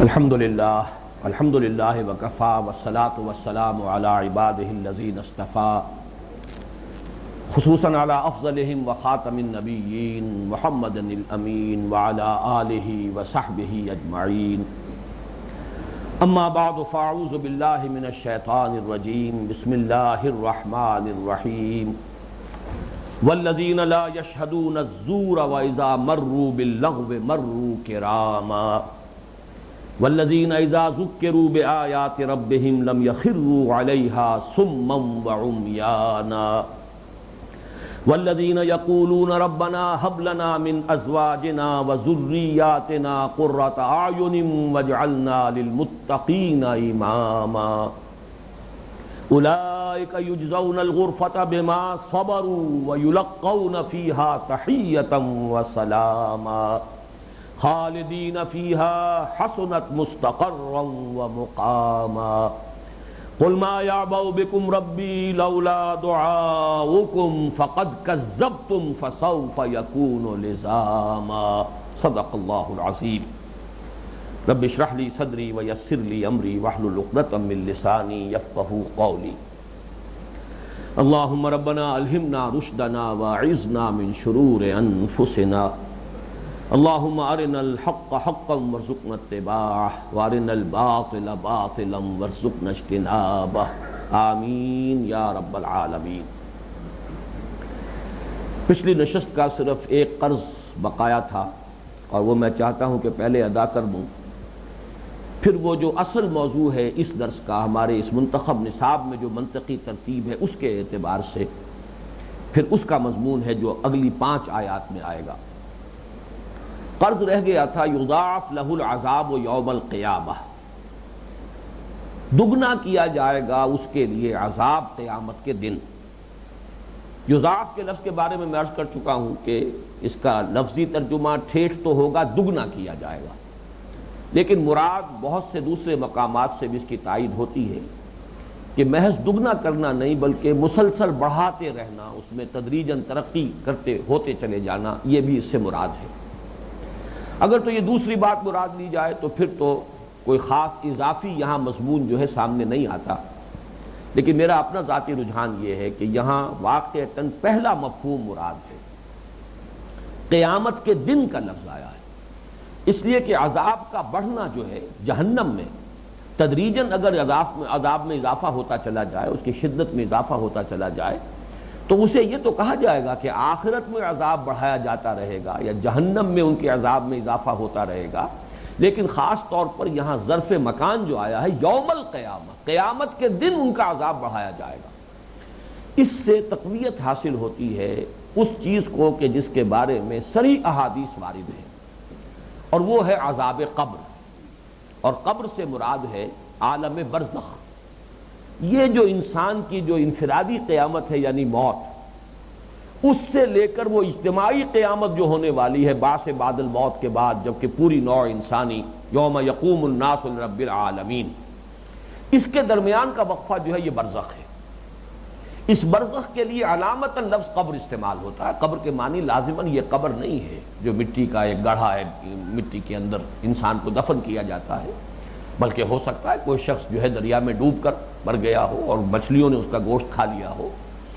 الحمدللہ وکفا والصلاة والسلام علی عبادہ الذین اصطفیٰ خصوصاً علی افضلہم وخاتم النبیین محمد الامین وعلی آلہ وصحبہ اجمعین اما بعد فاعوذ باللہ من الشیطان الرجیم بسم اللہ الرحمن الرحیم والذین لا یشہدون الزور واذا مروا باللغو مروا کراما والذین اذا ذکروا بآیات ربہم لم یخروا علیہا صما وعمیانا والذین یقولون ربنا ہب لنا من ازواجنا وذریاتنا قرۃ اعین واجعلنا للمتقین اماما اولئک یجزون الغرفۃ بما صبروا ویلقون فیہا تحیۃ وسلاما خالدین فیہا حسنت مستقرا ومقاما قل ما یعبأ بکم ربی لولا دعاؤکم فقد کذبتم فسوف یکون لزاما صدق اللہ العظیم رب اشرح لی صدری ویسر لی امری واحلل عقدۃ من لسانی یفقہوا قولی اللہم ربنا الہمنا رشدنا واعذنا من شرور انفسنا اللہم ارنا الحق حقا وارزقنا اتباعہ وارنا الباطل باطلا وارزقنا اجتنابہ آمین یا رب العالمین۔ پچھلی نشست کا صرف ایک قرض بقایا تھا اور وہ میں چاہتا ہوں کہ پہلے ادا کر دوں، پھر وہ جو اصل موضوع ہے اس درس کا ہمارے اس منتخب نصاب میں جو منطقی ترتیب ہے اس کے اعتبار سے پھر اس کا مضمون ہے جو اگلی 5 آیات میں آئے گا۔ قرض رہ گیا تھا یضاعف لہ العذاب یوم القیامہ، دگنا کیا جائے گا اس کے لیے عذاب قیامت کے دن۔ یضاعف کے لفظ کے بارے میں عرض کر چکا ہوں کہ اس کا لفظی ترجمہ ٹھیٹھ تو ہوگا دگنا کیا جائے گا، لیکن مراد بہت سے دوسرے مقامات سے بھی اس کی تائید ہوتی ہے کہ محض دگنا کرنا نہیں بلکہ مسلسل بڑھاتے رہنا، اس میں تدریجاً ترقی کرتے ہوتے چلے جانا، یہ بھی اس سے مراد ہے۔ اگر تو یہ دوسری بات مراد لی جائے تو پھر تو کوئی خاص اضافی یہاں مضمون جو ہے سامنے نہیں آتا، لیکن میرا اپنا ذاتی رجحان یہ ہے کہ یہاں واقعتاً پہلا مفہوم مراد ہے، قیامت کے دن کا لفظ آیا ہے، اس لیے کہ عذاب کا بڑھنا جو ہے جہنم میں تدریجاً اگر عذاب میں اضافہ ہوتا چلا جائے، اس کی شدت میں اضافہ ہوتا چلا جائے تو اسے یہ تو کہا جائے گا کہ آخرت میں عذاب بڑھایا جاتا رہے گا یا جہنم میں ان کے عذاب میں اضافہ ہوتا رہے گا، لیکن خاص طور پر یہاں ظرف مکان جو آیا ہے یوم القیامہ، قیامت کے دن ان کا عذاب بڑھایا جائے گا۔ اس سے تقویت حاصل ہوتی ہے اس چیز کو کہ جس کے بارے میں صریح احادیث وارد ہیں، اور وہ ہے عذاب قبر، اور قبر سے مراد ہے عالم برزخ۔ یہ جو انسان کی جو انفرادی قیامت ہے یعنی موت، اس سے لے کر وہ اجتماعی قیامت جو ہونے والی ہے بعث بعد الموت کے بعد، جبکہ پوری نوع انسانی یوم یقوم الناس لرب العالمین، اس کے درمیان کا وقفہ جو ہے یہ برزخ ہے۔ اس برزخ کے لیے علامتاً لفظ قبر استعمال ہوتا ہے۔ قبر کے معنی لازماً یہ قبر نہیں ہے جو مٹی کا ایک گڑھا ہے، مٹی کے اندر انسان کو دفن کیا جاتا ہے، بلکہ ہو سکتا ہے کوئی شخص جو ہے دریا میں ڈوب کر مر گیا ہو اور مچھلیوں نے اس کا گوشت کھا لیا ہو،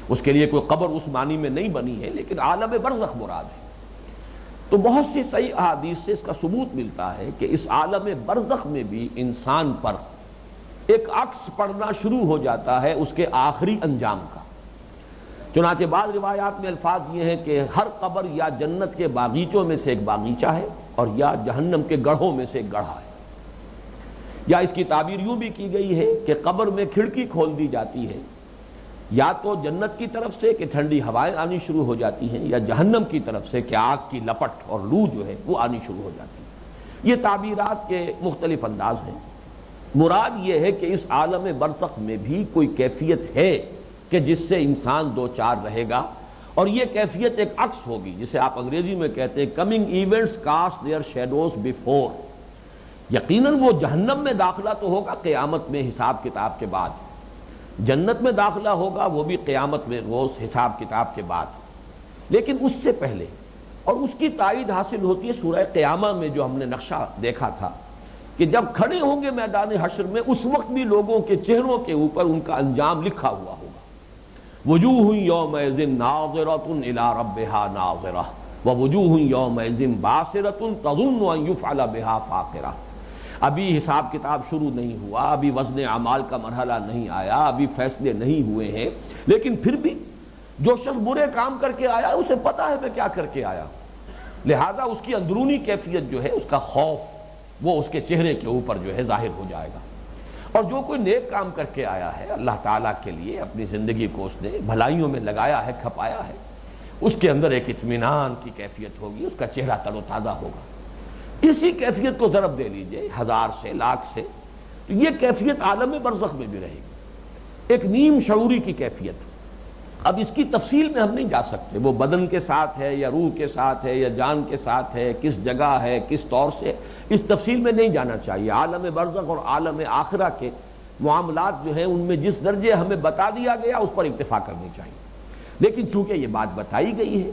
اس کے لیے کوئی قبر اس معنی میں نہیں بنی ہے، لیکن عالم برزخ مراد ہے۔ تو بہت سی صحیح احادیث سے اس کا ثبوت ملتا ہے کہ اس عالم برزخ میں بھی انسان پر ایک عکس پڑنا شروع ہو جاتا ہے اس کے آخری انجام کا۔ چنانچہ بعض روایات میں الفاظ یہ ہیں کہ ہر قبر یا جنت کے باغیچوں میں سے ایک باغیچہ ہے اور یا جہنم کے گڑھوں میں سے ایک گڑھا ہے، یا اس کی تعبیر یوں بھی کی گئی ہے کہ قبر میں کھڑکی کھول دی جاتی ہے، یا تو جنت کی طرف سے کہ ٹھنڈی ہوائیں آنی شروع ہو جاتی ہیں، یا جہنم کی طرف سے کہ آگ کی لپٹ اور لو جو ہے وہ آنی شروع ہو جاتی ہے۔ یہ تعبیرات کے مختلف انداز ہیں۔ مراد یہ ہے کہ اس عالم برزخ میں بھی کوئی کیفیت ہے کہ جس سے انسان دو چار رہے گا، اور یہ کیفیت ایک عکس ہوگی، جسے آپ انگریزی میں کہتے ہیں coming events cast their shadows before. یقیناً وہ جہنم میں داخلہ تو ہوگا قیامت میں حساب کتاب کے بعد، جنت میں داخلہ ہوگا وہ بھی قیامت میں روز حساب کتاب کے بعد، لیکن اس سے پہلے اور اس کی تائید حاصل ہوتی ہے سورہ قیامہ میں جو ہم نے نقشہ دیکھا تھا کہ جب کھڑے ہوں گے میدان حشر میں اس وقت بھی لوگوں کے چہروں کے اوپر ان کا انجام لکھا ہوا ہوگا۔ وجوہ یومئذ ناظرۃ الی ربہا ناظرہ ووجوہ یومئذ باسرۃ تظن ان یفعل بہا فاقرہ۔ ابھی حساب کتاب شروع نہیں ہوا، ابھی وزن اعمال کا مرحلہ نہیں آیا، ابھی فیصلے نہیں ہوئے ہیں، لیکن پھر بھی جو شخص برے کام کر کے آیا اسے پتا ہے میں کیا کر کے آیا، لہذا اس کی اندرونی کیفیت جو ہے، اس کا خوف وہ اس کے چہرے کے اوپر جو ہے ظاہر ہو جائے گا۔ اور جو کوئی نیک کام کر کے آیا ہے اللہ تعالیٰ کے لیے، اپنی زندگی کو اس نے بھلائیوں میں لگایا ہے، کھپایا ہے، اس کے اندر ایک اطمینان کی کیفیت ہوگی، اس کا چہرہ تر و تازہ ہوگا۔ اسی کیفیت کو ضرب دے لیجئے 1000 سے، لاکھ سے، تو یہ کیفیت عالم برزخ میں بھی رہے گی، ایک نیم شعوری کی کیفیت۔ اب اس کی تفصیل میں ہم نہیں جا سکتے، وہ بدن کے ساتھ ہے یا روح کے ساتھ ہے یا جان کے ساتھ ہے، کس جگہ ہے، کس طور سے، اس تفصیل میں نہیں جانا چاہیے۔ عالم برزخ اور عالم آخرہ کے معاملات جو ہیں ان میں جس درجے ہمیں بتا دیا گیا اس پر اکتفا کرنی چاہیے، لیکن چونکہ یہ بات بتائی گئی ہے،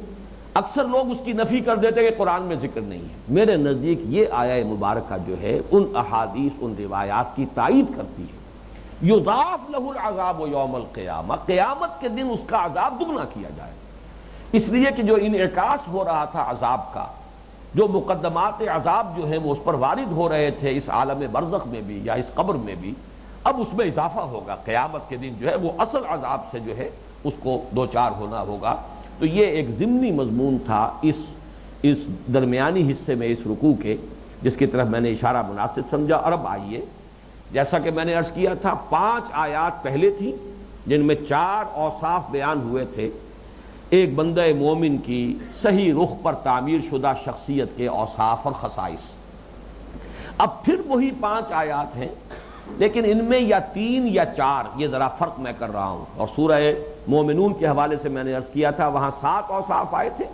اکثر لوگ اس کی نفی کر دیتے کہ قرآن میں ذکر نہیں ہے۔ میرے نزدیک یہ آیہ مبارکہ جو ہے ان احادیث، ان روایات کی تائید کرتی ہے۔ یضاعف لہ العذاب یوم القیامہ، قیامت کے دن اس کا عذاب دگنا کیا جائے، اس لیے کہ جو انعکاس ہو رہا تھا عذاب کا، جو مقدمات عذاب جو ہیں وہ اس پر وارد ہو رہے تھے اس عالم برزخ میں بھی یا اس قبر میں بھی، اب اس میں اضافہ ہوگا۔ قیامت کے دن جو ہے وہ اصل عذاب سے جو ہے اس کو دوچار ہونا ہوگا۔ تو یہ ایک ضمنی مضمون تھا اس درمیانی حصے میں اس رکوع کے، جس کی طرف میں نے اشارہ مناسب سمجھا۔ اور اب آئیے، جیسا کہ میں نے عرض کیا تھا، 5 آیات پہلے تھی جن میں 4 اوصاف بیان ہوئے تھے، ایک بندہ مومن کی صحیح رخ پر تعمیر شدہ شخصیت کے اوصاف اور خصائص۔ اب پھر وہی 5 آیات ہیں، لیکن ان میں یا 3 یا 4، یہ ذرا فرق میں کر رہا ہوں۔ اور سورہ مومنون کے حوالے سے میں نے عرض کیا تھا وہاں 7 اوصاف آئے تھے،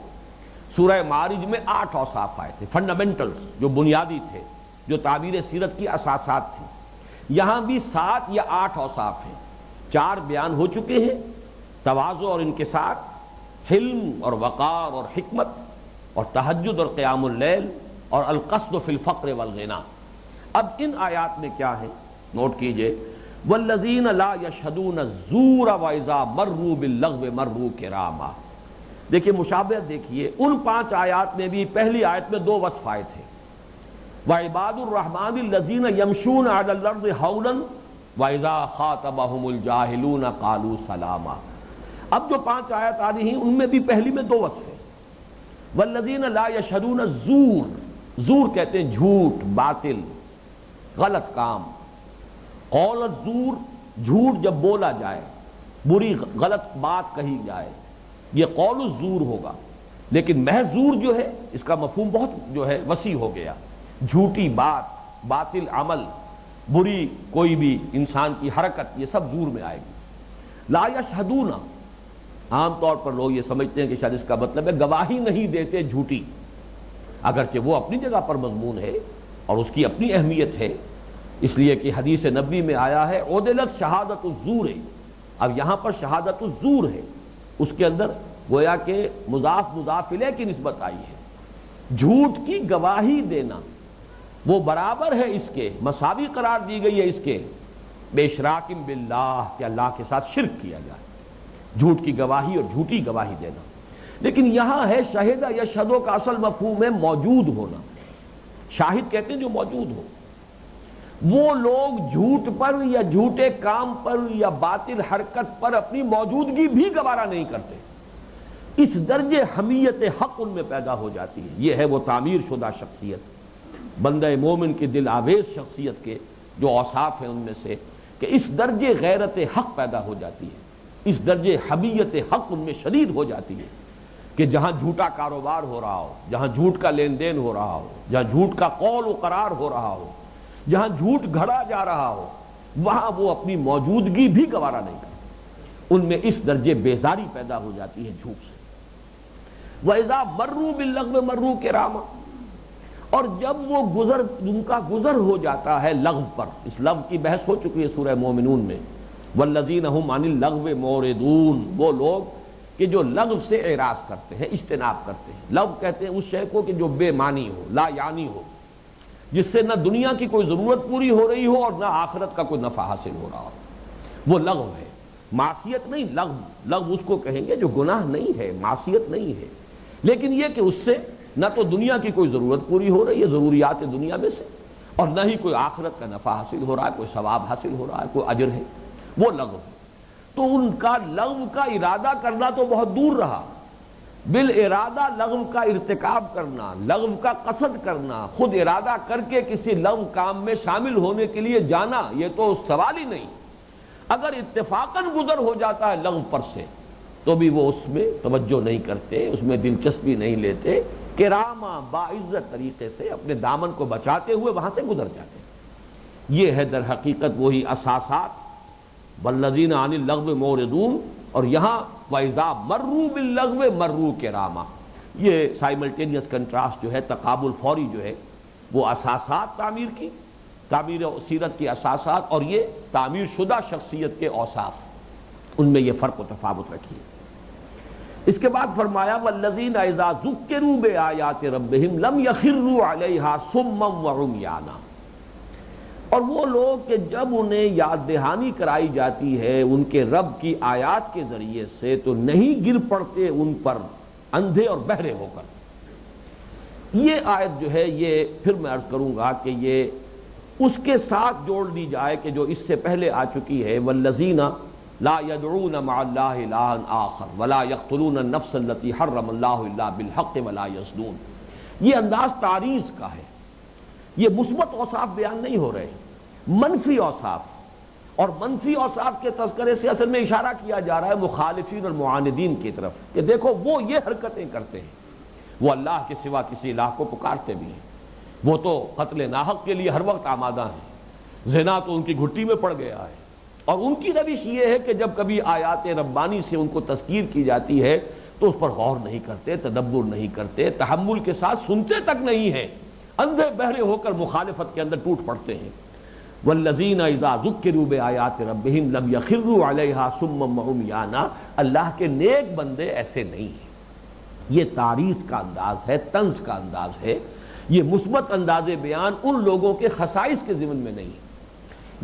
سورہ معارج میں 8 اوصاف آئے تھے، فنڈامنٹلز جو بنیادی تھے، جو تعبیر سیرت کی اساسات تھیں۔ یہاں بھی 7 یا 8 اوصاف ہیں، 4 بیان ہو چکے ہیں، تواضع اور انکسار، حلم اور وقار اور حکمت، اور تہجد اور قیام اللیل، اور القصد فی الفقر والغنا۔ اب ان آیات میں کیا ہے نوٹ کیجئے، والذین لا یشہدون الزور واذا مروا باللغو مروا کراما۔ دیکھیے مشابہت دیکھیے، ان 5 آیات میں بھی پہلی آیت میں 2 وصف آئے تھے، وعباد الرحمن الذین یمشون علی الارض ہونا واذا خاطبہم الجاہلون قالوا سلاما۔ اب جو 5 آیات آ رہی ہیں ان میں بھی پہلی میں 2 وصف ہیں، والذین لا یشہدون الزور، زور کہتے ہیں جھوٹ، باطل، غلط کام، قول الزور، جھوٹ جب بولا جائے، بری غلط بات کہی جائے، یہ قول الزور ہوگا۔ لیکن محض زور جو ہے اس کا مفہوم بہت جو ہے وسیع ہو گیا، جھوٹی بات، باطل عمل، بری کوئی بھی انسان کی حرکت، یہ سب زور میں آئے گی۔ لا یشہدون، عام طور پر لوگ یہ سمجھتے ہیں کہ شاید اس کا مطلب ہے گواہی نہیں دیتے جھوٹی، اگرچہ وہ اپنی جگہ پر مضمون ہے اور اس کی اپنی اہمیت ہے، اس لیے کہ حدیث نبی میں آیا ہے عدلت شہادت الزور۔ اب یہاں پر شہادت الزور ہے، اس کے اندر گویا کہ مضاف مضاف الیہ کی نسبت آئی ہے۔ جھوٹ کی گواہی دینا وہ برابر ہے اس کے، مساوی قرار دی گئی ہے اس کے، بے اشراک باللہ، کہ اللہ کے ساتھ شرک کیا جائے، جھوٹ کی گواہی اور جھوٹی گواہی دینا۔ لیکن یہاں ہے شہد یشہدو کا اصل مفہوم ہے موجود ہونا، شاہد کہتے ہیں جو موجود ہو۔ وہ لوگ جھوٹ پر یا جھوٹے کام پر یا باطل حرکت پر اپنی موجودگی بھی گوارا نہیں کرتے، اس درجے حمیت حق ان میں پیدا ہو جاتی ہے۔ یہ ہے وہ تعمیر شدہ شخصیت، بندہ مومن کی دل آویز شخصیت کے جو اوصاف ہیں ان میں سے، کہ اس درجے غیرت حق پیدا ہو جاتی ہے، اس درجے حمیت حق ان میں شدید ہو جاتی ہے کہ جہاں جھوٹا کاروبار ہو رہا ہو، جہاں جھوٹ کا لین دین ہو رہا ہو، جہاں جھوٹ کا قول و قرار ہو رہا ہو، جہاں جھوٹ گھڑا جا رہا ہو، وہاں وہ اپنی موجودگی بھی گوارا نہیں کرتے، ان میں اس درجے بیزاری پیدا ہو جاتی ہے جھوٹ سے۔ وَإِذَا مَرُّوا بِاللَّغْوِ مَرُّوا كِرَامًا، اور جب وہ ان کا گزر ہو جاتا ہے لغو پر، اس لغو کی بحث ہو چکی ہے سورہ مومنون میں، وَالَّذِينَ هُمْ عَنِ اللَّغْوِ مُعْرِضُونَ، وہ لوگ کہ جو لغو سے اعراض کرتے ہیں، اجتناب کرتے ہیں۔ لغو کہتے ہیں اس شے کو کہ جو بے معنی ہو، لا یعنی ہو، جس سے نہ دنیا کی کوئی ضرورت پوری ہو رہی ہو اور نہ آخرت کا کوئی نفع حاصل ہو رہا ہو، وہ لغو ہے، معصیت نہیں، لغو۔ لغو اس کو کہیں گے جو گناہ نہیں ہے، معصیت نہیں ہے، لیکن یہ کہ اس سے نہ تو دنیا کی کوئی ضرورت پوری ہو رہی ہے ضروریات دنیا میں سے، اور نہ ہی کوئی آخرت کا نفع حاصل ہو رہا ہے، کوئی ثواب حاصل ہو رہا ہے، کوئی اجر ہے، وہ لغو ہے۔ تو ان کا لغو کا ارادہ کرنا تو بہت دور رہا، بالارادہ لغو کا ارتکاب کرنا، لغو کا قصد کرنا، خود ارادہ کر کے کسی لغو کام میں شامل ہونے کے لیے جانا، یہ تو سوال ہی نہیں۔ اگر اتفاقاً گزر ہو جاتا ہے لغو پر سے تو بھی وہ اس میں توجہ نہیں کرتے، اس میں دلچسپی نہیں لیتے، کرامہ باعزت طریقے سے اپنے دامن کو بچاتے ہوئے وہاں سے گزر جاتے ہیں۔ یہ ہے در حقیقت وہی اساسات، والذین عن اللغو معرضون، اور یہاں وَإِذَا مَرُّوا بِاللَّغْوِ مَرُّوا کِرَامًا، یہ سائملٹینیس کنٹراسٹ جو ہے، تقابل فوری جو ہے، وہ اساسات تعمیر کی، تعمیر سیرت کی اساسات، اور یہ تعمیر شدہ شخصیت کے اوصاف، ان میں یہ فرق و تفاوت رکھیے۔ اس کے بعد فرمایا وَالَّذِينَ إِذَا ذُكِّرُوا بِآيَاتِ رَبِّهِمْ لَمْ يَخِرُّوا عَلَيْهَا صُمًّا وَعُمْيَانًا، اور وہ لوگ کہ جب انہیں یاد دہانی کرائی جاتی ہے ان کے رب کی آیات کے ذریعے سے تو نہیں گر پڑتے ان پر اندھے اور بہرے ہو کر۔ یہ آیت جو ہے یہ پھر میں عرض کروں گا کہ یہ اس کے ساتھ جوڑ دی جائے کہ جو اس سے پہلے آ چکی ہے والذین لا يدعون مع اللہ الہا آخر ولا يقتلون النفس التي حرم اللہ الا بالحق ولا يزنون۔ یہ انداز تعریض کا ہے، یہ مثبت اوصاف بیان نہیں ہو رہے، منفی اوصاف، اور منفی اوصاف کے تذکرے سے اصل میں اشارہ کیا جا رہا ہے مخالفین اور معاندین کی طرف کہ دیکھو وہ یہ حرکتیں کرتے ہیں، وہ اللہ کے سوا کسی الہ کو پکارتے بھی ہیں، وہ تو قتل ناحق کے لیے ہر وقت آمادہ ہیں، زنا تو ان کی گھٹی میں پڑ گیا ہے، اور ان کی روش یہ ہے کہ جب کبھی آیات ربانی سے ان کو تذکیر کی جاتی ہے تو اس پر غور نہیں کرتے، تدبر نہیں کرتے، تحمل کے ساتھ سنتے تک نہیں ہیں، اندھے بہرے ہو کر مخالفت کے اندر ٹوٹ پڑتے ہیں۔ والذین اذا ذکروا بآیات ربہم لم یخروا علیہا صما وعمیانا، اللہ کے نیک بندے ایسے نہیں ہیں۔ یہ تعریض کا انداز ہے، طنز کا انداز ہے، یہ مثبت انداز بیان ان لوگوں کے خصائص کے ضمن میں نہیں،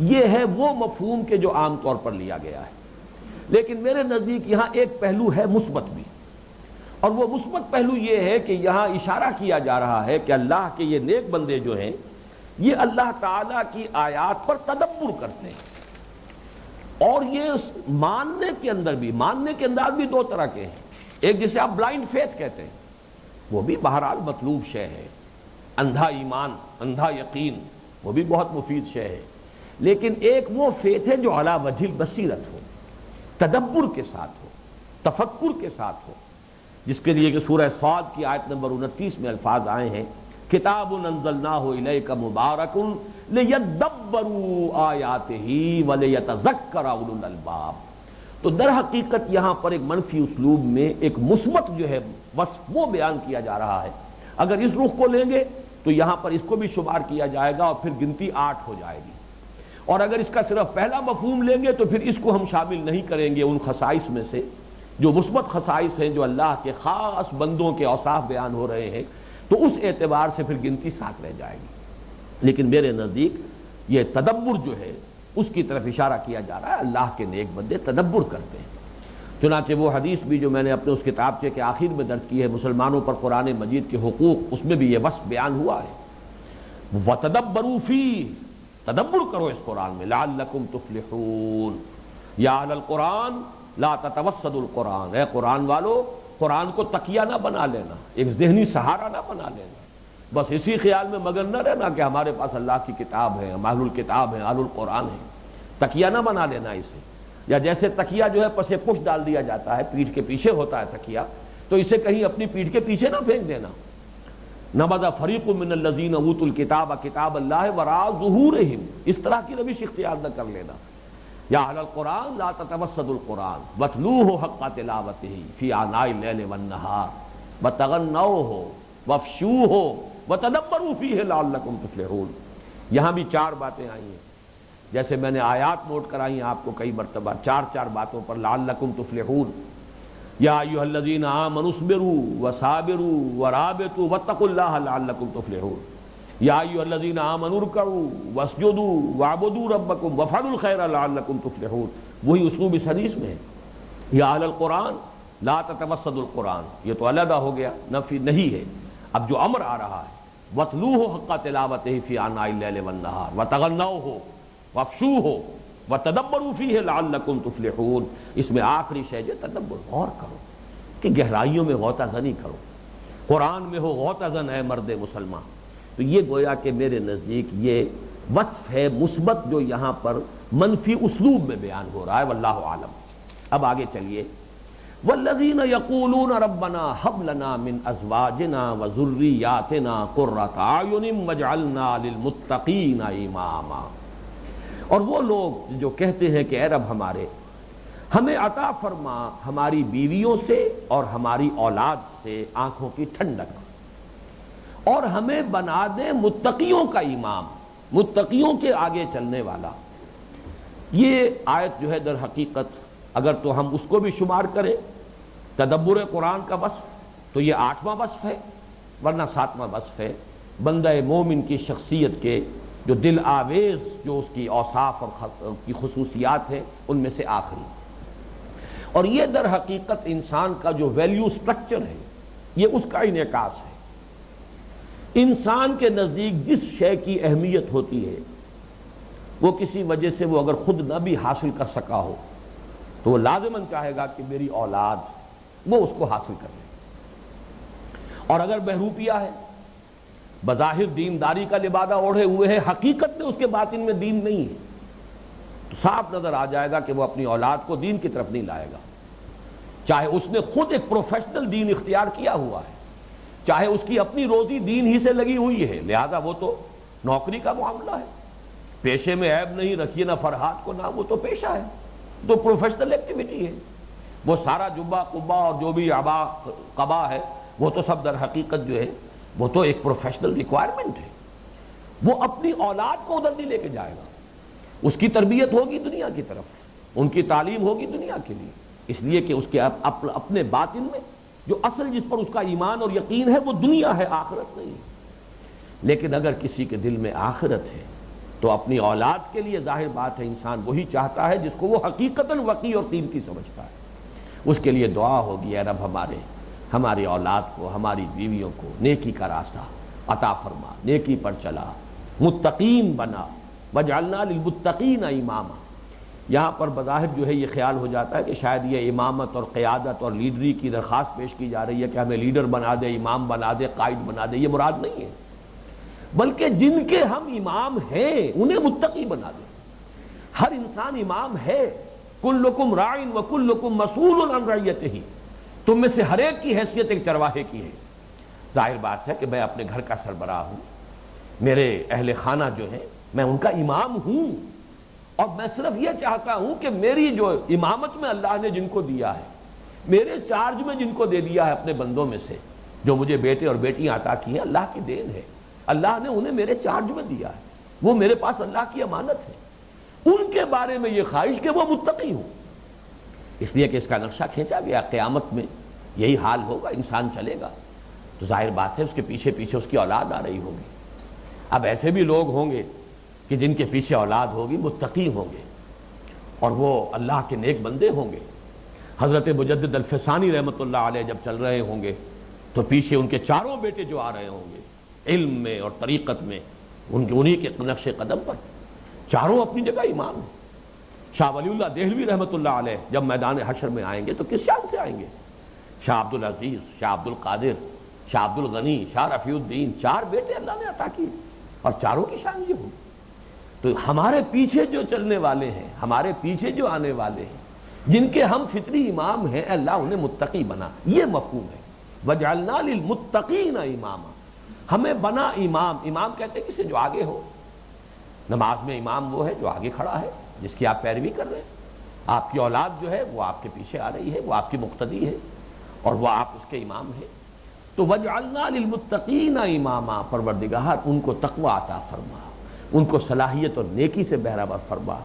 یہ ہے وہ مفہوم کے جو عام طور پر لیا گیا ہے۔ لیکن میرے نزدیک یہاں ایک پہلو ہے مثبت بھی، اور وہ مثبت پہلو یہ ہے کہ یہاں اشارہ کیا جا رہا ہے کہ اللہ کے یہ نیک بندے جو ہیں یہ اللہ تعالیٰ کی آیات پر تدبر کرتے ہیں، اور یہ ماننے کے اندر بھی، ماننے کے انداز بھی دو طرح کے ہیں۔ ایک جسے آپ بلائنڈ فیتھ کہتے ہیں، وہ بھی بہرحال مطلوب شے ہے، اندھا ایمان، اندھا یقین، وہ بھی بہت مفید شے ہے، لیکن ایک وہ فیتھ ہے جو علی وجہ البصیرت ہو، تدبر کے ساتھ ہو، تفکر کے ساتھ ہو، جس کے لیے کہ سورہ صاد کی آیت نمبر 29 میں الفاظ آئے ہیں کتاب انزلناہ الیک مبارک لیدبروا آیاتہ ولیتذکر اولو الالباب۔ تو در حقیقت یہاں پر ایک منفی اسلوب میں ایک مثبت جو ہے وصف وہ بیان کیا جا رہا ہے۔ اگر اس رخ کو لیں گے تو یہاں پر اس کو بھی شمار کیا جائے گا اور پھر گنتی 8 ہو جائے گی، اور اگر اس کا صرف پہلا مفہوم لیں گے تو پھر اس کو ہم شامل نہیں کریں گے ان خصائص میں سے جو مثبت خصائص ہیں جو اللہ کے خاص بندوں کے اوصاف بیان ہو رہے ہیں، تو اس اعتبار سے پھر گنتی 7 رہ جائے گی۔ لیکن میرے نزدیک یہ تدبر جو ہے اس کی طرف اشارہ کیا جا رہا ہے، اللہ کے نیک بندے تدبر کرتے ہیں۔ چنانچہ وہ حدیث بھی جو میں نے اپنے اس کتابچے کے آخر میں درج کی ہے مسلمانوں پر قرآن مجید کے حقوق، اس میں بھی یہ وصف بیان ہوا ہے، وَتَدَبَّرُوا فِيهِ، تدبر کرو اس قرآن میں، لَعَلَّكُمْ تُفْلِحُونَ، یا اہل القرآن لا تتوسدوا القرآن، اے قرآن والو قرآن کو تکیہ نہ بنا لینا، ایک ذہنی سہارا نہ بنا لینا، بس اسی خیال میں مگن نہ رہنا کہ ہمارے پاس اللہ کی کتاب ہے، ہم اہل الکتاب ہیں، اہل القرآن ہیں، تکیہ نہ بنا لینا اسے۔ یا جیسے تکیہ جو ہے پس پشت ڈال دیا جاتا ہے، پیٹھ کے پیچھے ہوتا ہے تکیہ، تو اسے کہیں اپنی پیٹھ کے پیچھے نہ پھینک دینا۔ نبذ فریق من الذین اوتوا الکتاب کتاب اللہ وراء ظہورہم، اس طرح کی روش اختیار نہ کر لینا۔ یا اہل القرآن لا تتوسدوا القرآن واتلوہ حق تلاوتہ فی آناء اللیل والنہار وتغنوہ وافشوہ وتدبروا فیہ لعلکم تفلحون۔ یہاں بھی 4 باتیں آئی ہیں، جیسے میں نے آیات نوٹ کرائی ہیں آپ کو کئی مرتبہ، 4 باتوں پر لعلکم تفلحون۔ یا ایھا الذین آمنوا اصبروا وصابروا ورابطوا واتقوا اللہ لعلکم تفلحون۔ یا ایھا الذین آمنوا ارکعوا واسجدوا واعبدوا ربکم وافعلوا الخیر لعلکم تفلحون. وہی اسلوب اس حدیث میں ہے. یا اہل القرآن لا تتوسدوا القرآن، یہ تو علیحدہ ہو گیا، نفی نہیں ہے. اب جو امر آ رہا ہے وَاتْلُوهُ حَقَّ تِلَاوَتِهِ فِي آنَاءِ اللَّيْلِ وَالنَّهَارِ وَتَغَنَّوْهُ وَافْشُوهُ وَتَدَبَّرُوا فِيهِ لَعَلَّكُمْ تُفْلِحُونَ. اس میں آخری شے جو تدبر، غور کرو کہ گہرائیوں میں غوطہ زنی کرو. قرآن میں ہو غوطہ زن ہے مرد مسلمان. تو یہ گویا کہ میرے نزدیک یہ وصف ہے مثبت جو یہاں پر منفی اسلوب میں بیان ہو رہا ہے. واللہ عالم. اب آگے چلیے. والذین یقولون ربنا ھب لنا من ازواجنا وذریاتنا قرۃ اعین واجعلنا للمتقین اماما. اور وہ لوگ جو کہتے ہیں کہ اے رب ہمارے، ہمیں عطا فرما ہماری بیویوں سے اور ہماری اولاد سے آنکھوں کی ٹھنڈک، اور ہمیں بنا دے متقیوں کا امام، متقیوں کے آگے چلنے والا. یہ آیت جو ہے در حقیقت اگر تو ہم اس کو بھی شمار کریں تدبر قرآن کا وصف تو یہ 8واں وصف ہے، ورنہ 7واں وصف ہے بندہ مومن کی شخصیت کے جو دل آویز جو اس کی اوصاف اور کی خصوصیات ہیں ان میں سے آخری. اور یہ در حقیقت انسان کا جو ویلیو سٹرکچر ہے یہ اس کا انعکاس ہے. انسان کے نزدیک جس شے کی اہمیت ہوتی ہے وہ کسی وجہ سے وہ اگر خود نہ بھی حاصل کر سکا ہو تو وہ لازماً چاہے گا کہ میری اولاد وہ اس کو حاصل کر لے. اور اگر بہروپیہ ہے، بظاہر دینداری کا لبادہ اوڑھے ہوئے ہے، حقیقت میں اس کے باطن میں دین نہیں ہے، تو صاف نظر آ جائے گا کہ وہ اپنی اولاد کو دین کی طرف نہیں لائے گا. چاہے اس نے خود ایک پروفیشنل دین اختیار کیا ہوا ہے، چاہے اس کی اپنی روزی دین ہی سے لگی ہوئی ہے، لہذا وہ تو نوکری کا معاملہ ہے. پیشے میں عیب نہیں، رکھیے نہ فرحات کو نہ، وہ تو پیشہ ہے، تو پروفیشنل ایکٹیویٹی ہے. وہ سارا جبہ قبا اور جو بھی عبا قبا ہے وہ تو سب در حقیقت جو ہے وہ تو ایک پروفیشنل ریکوائرمنٹ ہے. وہ اپنی اولاد کو ادھر نہیں لے کے جائے گا. اس کی تربیت ہوگی دنیا کی طرف، ان کی تعلیم ہوگی دنیا کے لیے، اس لیے کہ اس کے اپنے باطن میں جو اصل جس پر اس کا ایمان اور یقین ہے وہ دنیا ہے، آخرت نہیں. لیکن اگر کسی کے دل میں آخرت ہے تو اپنی اولاد کے لیے ظاہر بات ہے انسان وہی چاہتا ہے جس کو وہ حقیقتاً وقی اور قیمتی سمجھتا ہے. اس کے لیے دعا ہوگی اے رب ہماری اولاد کو، ہماری بیویوں کو نیکی کا راستہ عطا فرما، نیکی پر چلا، متقین بنا، وجعلنا للمتقین اماما. یہاں پر بظاہر جو ہے یہ خیال ہو جاتا ہے کہ شاید یہ امامت اور قیادت اور لیڈری کی درخواست پیش کی جا رہی ہے کہ ہمیں لیڈر بنا دے، امام بنا دے، قائد بنا دے. یہ مراد نہیں ہے، بلکہ جن کے ہم امام ہیں انہیں متقی بنا دے. ہر انسان امام ہے. کلکم راعٍ وکلکم مسئول عن رعیتہ. تم میں سے ہر ایک کی حیثیت ایک چرواہے کی ہے. ظاہر بات ہے کہ میں اپنے گھر کا سربراہ ہوں، میرے اہل خانہ جو ہیں میں ان کا امام ہوں، اور میں صرف یہ چاہتا ہوں کہ میری جو امامت میں اللہ نے جن کو دیا ہے، میرے چارج میں جن کو دے دیا ہے اپنے بندوں میں سے، جو مجھے بیٹے اور بیٹیاں عطا کی ہیں، اللہ کی دین ہے. اللہ نے انہیں میرے چارج میں دیا ہے، وہ میرے پاس اللہ کی امانت ہے. ان کے بارے میں یہ خواہش کہ وہ متقی ہوں. اس لیے کہ اس کا نقشہ کھینچا گیا، قیامت میں یہی حال ہوگا. انسان چلے گا تو ظاہر بات ہے اس کے پیچھے پیچھے اس کی اولاد آ رہی ہوگی. اب ایسے بھی لوگ ہوں گے کہ جن کے پیچھے اولاد ہوگی متقی ہوں گے اور وہ اللہ کے نیک بندے ہوں گے. حضرت مجدد الفسانی رحمۃ اللہ علیہ جب چل رہے ہوں گے تو پیچھے ان کے چاروں بیٹے جو آ رہے ہوں گے علم میں اور طریقت میں، انہی کے نقش قدم پر، چاروں اپنی جگہ امام ہیں. شاہ ولی اللہ دہلوی رحمۃ اللہ علیہ جب میدان حشر میں آئیں گے تو کس شان سے آئیں گے؟ شاہ عبد العزیز، شاہ عبد القادر، شاہ عبد الغنی، شاہ رفیع الدین، 4 بیٹے اللہ نے عطا کیے اور چاروں کی شان یہ ہوئی. تو ہمارے پیچھے جو چلنے والے ہیں، ہمارے پیچھے جو آنے والے ہیں، جن کے ہم فطری امام ہیں، اللہ انہیں متقی بنا. یہ مفہوم ہے وَجَعَلْنَا لِلْمُتَّقِينَ إِمَامًا. ہمیں بنا امام. امام کہتے ہیں کسے؟ جو آگے ہو. نماز میں امام وہ ہے جو آگے کھڑا ہے، جس کی آپ پیروی کر رہے ہیں. آپ کی اولاد جو ہے وہ آپ کے پیچھے آ رہی ہے، وہ آپ کی مقتدی ہے اور وہ آپ اس کے امام ہیں. تو وَجْعَلْنَا لِلْمُتَّقِينَ إِمَامًا. پروردگار ان کو تقوی عطا فرما، ان کو صلاحیت اور نیکی سے بہرہور فرما،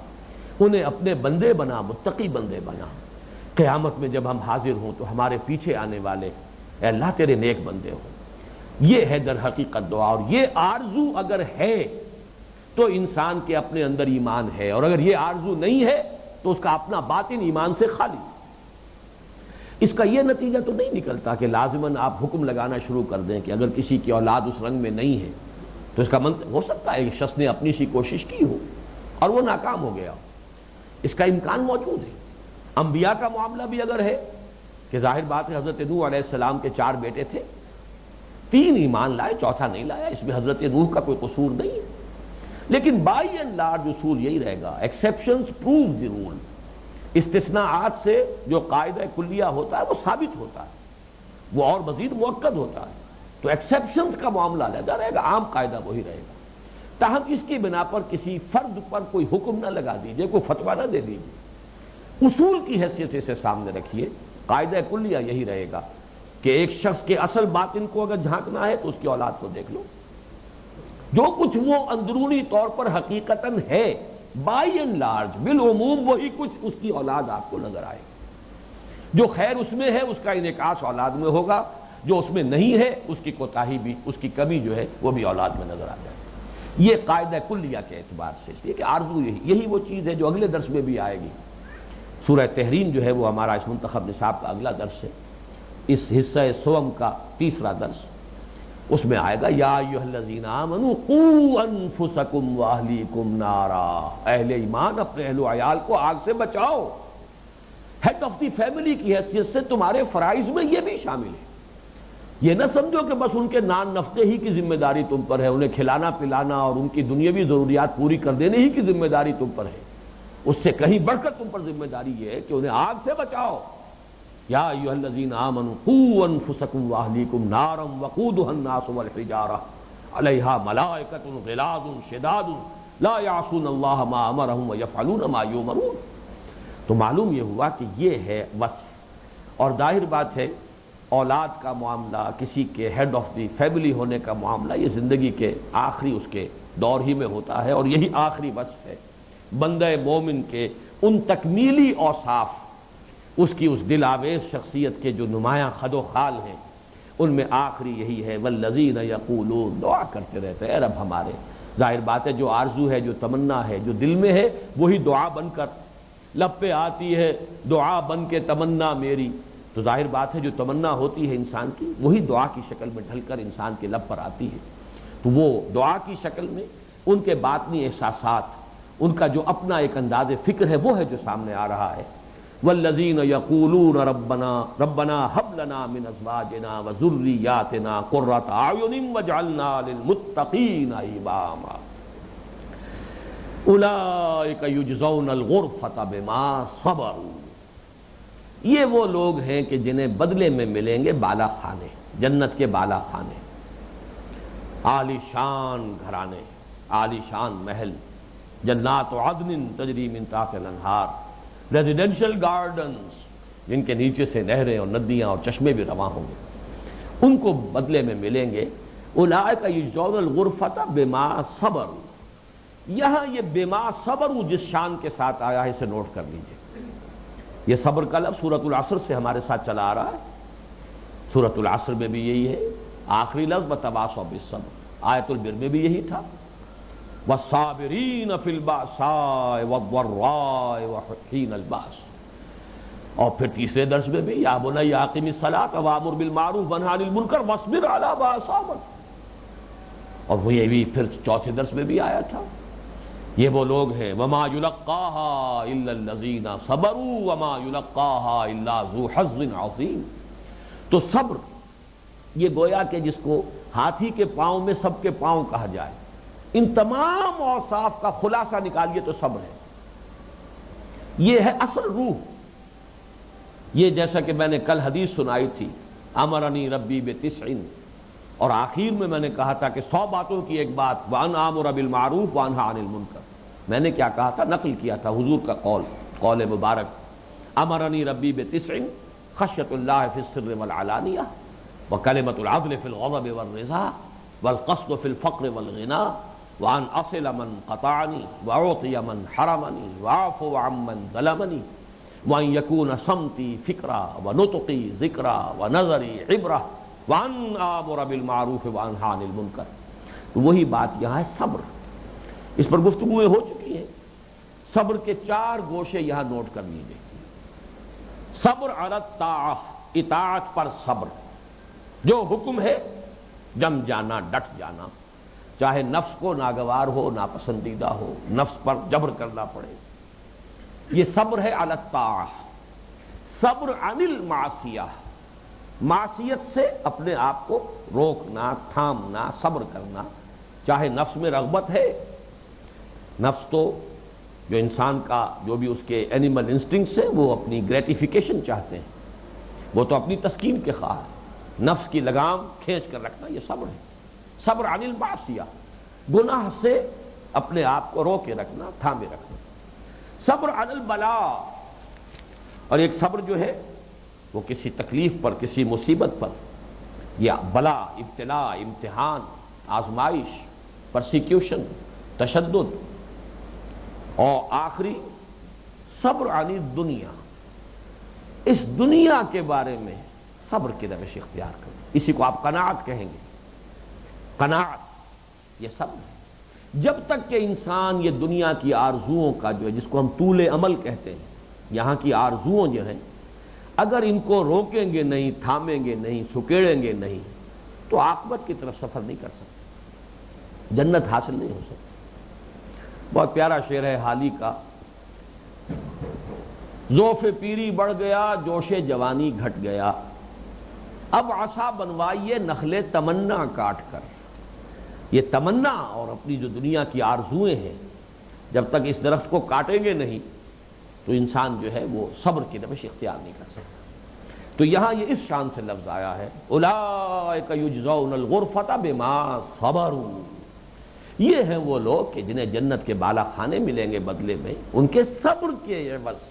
انہیں اپنے بندے بنا، متقی بندے بنا. قیامت میں جب ہم حاضر ہوں تو ہمارے پیچھے آنے والے اے اللہ تیرے نیک بندے ہوں. یہ ہے در حقیقت دعا. اور یہ آرزو اگر ہے تو انسان کے اپنے اندر ایمان ہے، اور اگر یہ آرزو نہیں ہے تو اس کا اپنا باطن ایمان سے خالی. اس کا یہ نتیجہ تو نہیں نکلتا کہ لازماً آپ حکم لگانا شروع کر دیں کہ اگر کسی کی اولاد اس رنگ میں نہیں ہے تو اس کا منطق ہو سکتا ہے کہ شخص نے اپنی سی کوشش کی ہو اور وہ ناکام ہو گیا ہو. اس کا امکان موجود ہے. انبیاء کا معاملہ بھی اگر ہے کہ ظاہر بات ہے حضرت نوح علیہ السلام کے 4 بیٹے تھے، 3 ایمان لائے، چوتھا نہیں لایا. اس میں حضرت نوح کا کوئی قصور نہیں ہے. لیکن بائی اینڈ لارج اصول یہی رہے گا، ایکسیپشنز پروو دی رول. استثناءات سے جو قاعدہ کلیہ ہوتا ہے وہ ثابت ہوتا ہے، وہ اور مزید مؤکد ہوتا ہے. تو ایکسیپشنز کا معاملہ علیحدہ رہے گا، عام قاعدہ وہی رہے گا. تاہم اس کی بنا پر کسی فرد پر کوئی حکم نہ لگا دیجئے، کوئی فتویٰ نہ دے دیجئے. اصول کی حیثیت سے اسے سامنے رکھیے. قاعدہ کلیہ یہی رہے گا کہ ایک شخص کے اصل باطن کو اگر جھانکنا ہے تو اس کی اولاد کو دیکھ لو. جو کچھ وہ اندرونی طور پر حقیقتاً ہے بائی اینڈ لارج بالعموم وہی کچھ اس کی اولاد آپ کو نظر آئے. جو خیر اس میں ہے اس کا انعکاس اولاد میں ہوگا، جو اس میں نہیں ہے اس کی کوتاہی بھی، اس کی کمی جو ہے وہ بھی اولاد میں نظر آ جائے. یہ قاعدہ کلیہ کے اعتبار سے. اس لیے کہ آرزو یہی وہ چیز ہے جو اگلے درس میں بھی آئے گی. سورہ تحریم جو ہے وہ ہمارا اس منتخب نصاب کا اگلا درس ہے، اس حصہ سوم کا 3را درس. اس میں آئے گا یا ایھا الذین آمنوا قوا انفسکم واہلیکم نارا. اہل ایمان اپنے اہل و عیال کو آگ سے بچاؤ. ہیڈ آف دی فیملی کی حیثیت سے تمہارے فرائض میں یہ بھی شامل ہے. یہ نہ سمجھو کہ بس ان کے نان نفقے ہی کی ذمہ داری تم پر ہے، انہیں کھلانا پلانا اور ان کی دنیاوی ضروریات پوری کر دینے ہی کی ذمہ داری تم پر ہے. اس سے کہیں بڑھ کر تم پر ذمہ داری یہ ہے کہ انہیں آگ سے بچاؤ. یا ایھا الذین آمنوا قوا انفسکم واہلیکم نارا وقودھا الناس والحجارہ علیہا ملائکۃ غلاظ شداد لا یعصون اللہ ما امرہم ویفعلون ما یؤمرون. تو معلوم یہ ہوا کہ یہ ہے وصف. اور ظاہر بات ہے اولاد کا معاملہ، کسی کے ہیڈ آف دی فیملی ہونے کا معاملہ، یہ زندگی کے آخری اس کے دور ہی میں ہوتا ہے، اور یہی آخری وصف ہے بندہ مومن کے ان تکمیلی اوصاف، اس کی اس دل آویز شخصیت کے جو نمایاں خد و خال ہیں، ان میں آخری یہی ہے والذین یقولون. دعا کرتے رہتے ہیں اے رب ہمارے. ظاہر بات ہے جو آرزو ہے، جو تمنا ہے، جو دل میں ہے، وہی دعا بن کر لب پہ آتی ہے. دعا بن کے تمنا میری. تو ظاہر بات ہے جو تمنا ہوتی ہے انسان کی وہی دعا کی شکل میں ڈھل کر انسان کے لب پر آتی ہے. تو وہ دعا کی شکل میں ان کے باطنی احساسات، ان کا جو اپنا ایک انداز فکر ہے وہ ہے جو سامنے آ رہا ہے. والذین یقولون ربنا ھب لنا من ازواجنا وذریاتنا قرۃ اعین واجعلنا للمتقین اماما اولئک یجزون الغرفۃ بما صبروا. یہ وہ لوگ ہیں کہ جنہیں بدلے میں ملیں گے بالا خانے، جنت کے بالا خانے، عالی شان گھرانے، عالی شان محل، جنات عدن تجری من تحتہا الانہار، ریزیڈینشل گارڈنز جن کے نیچے سے نہریں اور ندیاں اور چشمے بھی رواں ہوں گے، ان کو بدلے میں ملیں گے. اولئک یجزون الغرفۃ بما صبروا. یہاں یہ بما صبروا جس شان کے ساتھ آیا ہے اسے نوٹ کر لیجئے. یہ صبر کا لفظ سورۃ العصر سے ہمارے ساتھ چلا آ رہا ہے. سورۃ العصر میں بھی یہی ہے. آخری لفظ وتواصوا بالصبر. آیت البر میں بھی یہی تھا والصابرین فی البأساء والضراء وحین البأس. اور پھر تیسرے درس میں بھی یا بنی اقم الصلاۃ وامر بالمعروف وانہی عن المنکر واصبر علی ما اصابک. اور وہ یہ بھی پھر چوتھے درس میں بھی آیا تھا. یہ وہ لوگ ہیں وما یلقاها الا الذین صبروا وما یلقاها الا ذو حظ عظیم. تو صبر یہ گویا کہ جس کو ہاتھی کے پاؤں میں سب کے پاؤں کہا جائے، ان تمام اوصاف کا خلاصہ نکالیے تو صبر ہے. یہ ہے اصل روح. یہ جیسا کہ میں نے کل حدیث سنائی تھی امرنی ربی بتسع، اور آخر میں نے کہا تھا کہ 100 باتوں کی ایک بات وان آمر بالمعروف وانہی عن المنکر. میں نے کیا کہا تھا؟ نقل کیا تھا حضور کا قول مبارک امرنی ربی بتسع خشیۃ اللہ فی السر والعلانیہ وکلمۃ العدل فی الغضب والرضا والقصد فی الفقر والغنا وان اصل من قطعنی واعطی من حرمنی واعفو عمن ظلمنی وان یکون صمتی فکرا ونطقی ذکرا ونظری عبرہ وَأَنْ آمُرَ بِالْمَعْرُوفِ وَأَنْهَى عَنِ الْمُنْكَرِ۔ تو وہی بات یہاں ہے صبر، اس پر گفتگویں ہو چکی ہیں۔ صبر کے 4 گوشے یہاں نوٹ کر لیجئے۔ صبر علی الطاعہ، اطاعت پر صبر، جو حکم ہے جم جانا، ڈٹ جانا، چاہے نفس کو ناگوار ہو، ناپسندیدہ ہو، نفس پر جبر کرنا پڑے، یہ صبر ہے علی الطاعہ۔ صبر عن المعصیہ، معصیت سے اپنے آپ کو روکنا، تھامنا، صبر کرنا، چاہے نفس میں رغبت ہے، نفس تو جو انسان کا جو بھی اس کے اینیمل انسٹنکٹس ہیں وہ اپنی گریٹیفیکیشن چاہتے ہیں، وہ تو اپنی تسکین کے خواہ ہے، نفس کی لگام کھینچ کر رکھنا یہ صبر ہے۔ صبر عن المعصیہ، گناہ سے اپنے آپ کو روکے رکھنا، تھامے رکھنا۔ صبر عن البلاء، اور ایک صبر جو ہے وہ کسی تکلیف پر، کسی مصیبت پر، یا بلا، ابتلاء، امتحان، آزمائش، پرسیکیوشن، تشدد، اور آخری صبر عن الدنیا، اس دنیا کے بارے میں صبر کی روش اختیار کریں، اسی کو آپ قناعت کہیں گے۔ قناعت یہ صبر ہے۔ جب تک کہ انسان یہ دنیا کی آرزوؤں کا جو ہے، جس کو ہم طول عمل کہتے ہیں، یہاں کی آرزوؤں جو ہیں، اگر ان کو روکیں گے نہیں، تھامیں گے نہیں، سکیڑیں گے نہیں، تو عاقبت کی طرف سفر نہیں کر سکتے، جنت حاصل نہیں ہو سکتی۔ بہت پیارا شعر ہے حالی کا، ذوف پیری بڑھ گیا، جوش جوانی گھٹ گیا، اب عصا بنوائیے نخل تمنا کاٹ کر۔ یہ تمنا اور اپنی جو دنیا کی آرزویں ہیں، جب تک اس درخت کو کاٹیں گے نہیں تو انسان جو ہے وہ صبر کی روش اختیار نہیں کر سکتا۔ تو یہاں یہ اس شان سے لفظ آیا ہے، اولئک یجزون الغرفۃ بما صبروا، یہ ہیں وہ لوگ کہ جنہیں جنت کے بالا خانے ملیں گے بدلے میں ان کے صبر کے عوض،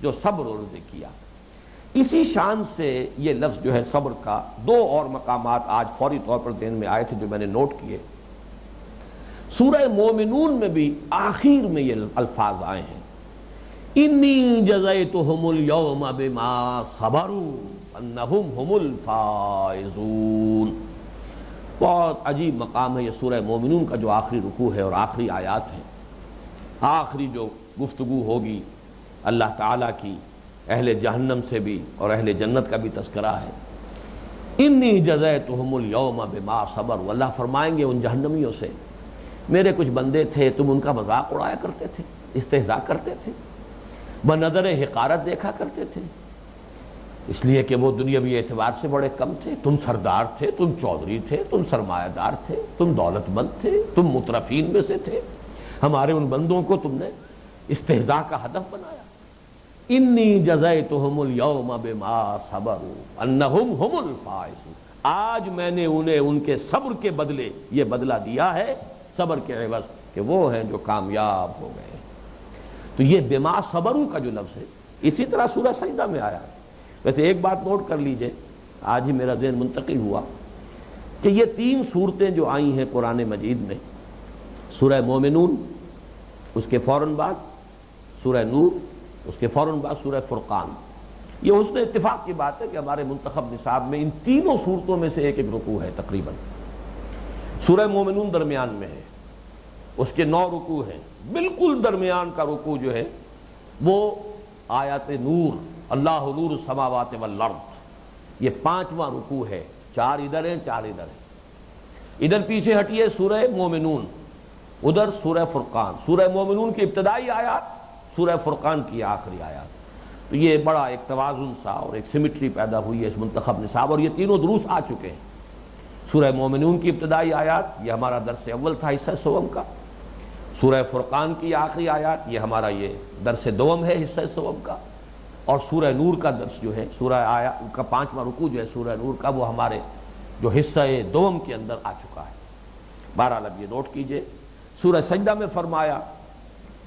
جو صبر انہوں نے کیا۔ اسی شان سے یہ لفظ جو ہے صبر کا 2 اور مقامات آج فوری طور پر ذہن میں آئے تھے جو میں نے نوٹ کیے۔ سورہ مومنون میں بھی آخر میں یہ الفاظ آئے ہیں، انی جزیتہم اليوم بما صبروا انہم ہم الفائزون۔ بہت عجیب مقام ہے یہ سورہ مومنون کا جو آخری رکوع ہے اور آخری آیات ہے۔ آخری جو گفتگو ہوگی اللہ تعالیٰ کی اہل جہنم سے بھی اور اہل جنت کا بھی تذکرہ ہے۔ انی جزیتہم اليوم بما صبروا، اللہ فرمائیں گے ان جہنمیوں سے، میرے کچھ بندے تھے، تم ان کا مذاق اڑایا کرتے تھے، استہزاء کرتے تھے، بنظر حقارت دیکھا کرتے تھے، اس لیے کہ وہ دنیاوی اعتبار سے بڑے کم تھے، تم سردار تھے، تم چودھری تھے، تم سرمایہ دار تھے، تم دولت مند تھے، تم مترفین میں سے تھے، ہمارے ان بندوں کو تم نے استہزاء کا ہدف بنایا۔ انی جزیتہم اليوم بما صبروا انہم ہم الفائزون، آج میں نے انہیں ان کے صبر کے بدلے یہ بدلہ دیا ہے، صبر کے عوض، کہ وہ ہیں جو کامیاب ہو گئے۔ تو یہ بما صبروا کا جو لفظ ہے اسی طرح سورہ سجدہ میں آیا ہے۔ ویسے ایک بات نوٹ کر لیجئے، آج ہی میرا ذہن منتقل ہوا کہ یہ 3 صورتیں جو آئی ہیں قرآن مجید میں، سورہ مومنون، اس کے فوراً بعد سورہ نور، اس کے فوراً بعد سورہ فرقان، یہ حسن اتفاق کی بات ہے کہ ہمارے منتخب نصاب میں ان تینوں صورتوں میں سے ایک ایک رکوع ہے تقریباً۔ سورہ مومنون درمیان میں ہے، اس کے 9 رکوع ہیں، بالکل درمیان کا رکوع جو ہے وہ آیات نور، اللہ نور السماوات والارض، یہ 5واں رکوع ہے، 4 ادھر ہیں 4 ادھر ہیں۔ ادھر پیچھے ہٹیے سورہ مومنون، ادھر سورہ فرقان، سورہ مومنون کی ابتدائی آیات، سورہ فرقان کی آخری آیات۔ تو یہ بڑا ایک توازن سا اور ایک سیمیٹری پیدا ہوئی ہے اس منتخب نصاب، اور یہ تینوں دروس آ چکے ہیں۔ سورہ مومنون کی ابتدائی آیات یہ ہمارا درس اول تھا حصہ سوم کا، سورہ فرقان کی آخری آیات یہ ہمارا یہ درس دوم ہے حصہ سوم کا، اور سورہ نور کا درس جو ہے سورہ آیات کا 5واں رکوع جو ہے سورہ نور کا، وہ ہمارے جو حصہ دوم کے اندر آ چکا ہے۔ بہرحال اب یہ نوٹ کیجئے، سورہ سجدہ میں فرمایا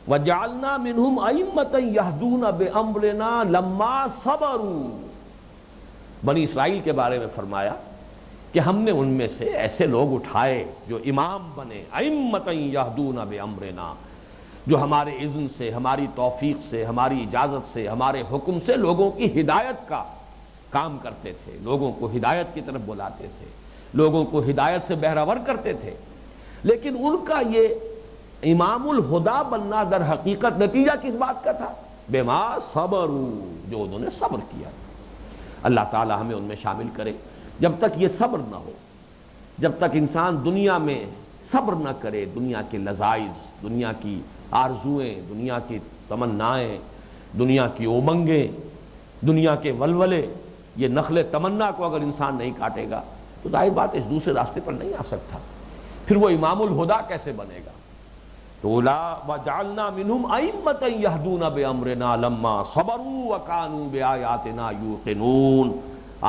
وَجَعَلْنَا مِنْهُمْ أَئِمَّةً يَهْدُونَ بِأَمْرِنَا لَمَّا صَبَرُوا، بنی اسرائیل کے بارے میں فرمایا کہ ہم نے ان میں سے ایسے لوگ اٹھائے جو امام بنے، أَئِمَّةً يَهْدُونَ بِأَمْرِنَا، جو ہمارے اذن سے، ہماری توفیق سے، ہماری اجازت سے، ہمارے حکم سے لوگوں کی ہدایت کا کام کرتے تھے، لوگوں کو ہدایت کی طرف بلاتے تھے، لوگوں کو ہدایت سے بہرہور کرتے تھے، لیکن ان کا یہ امام الہدا بننا در حقیقت نتیجہ کس بات کا تھا؟ بما صبروا، جو انہوں نے صبر کیا۔ اللہ تعالی ہمیں ان میں شامل کرے۔ جب تک یہ صبر نہ ہو، جب تک انسان دنیا میں صبر نہ کرے، دنیا کے لذائذ، دنیا کی آرزوئیں، دنیا کی تمنائیں، دنیا کی امنگیں، دنیا کے ولولے، یہ نخل تمنا کو اگر انسان نہیں کاٹے گا تو ظاہر بات اس دوسرے راستے پر نہیں آ سکتا، پھر وہ امام الہدا کیسے بنے گا؟ تو وَجَعَلْنَا مِنْهُمْ أَئِمَّةً يَهْدُونَ بِأَمْرِنَا لَمَّا صَبَرُوا وَكَانُوا بِآيَاتِنَا يُوقِنُونَ۔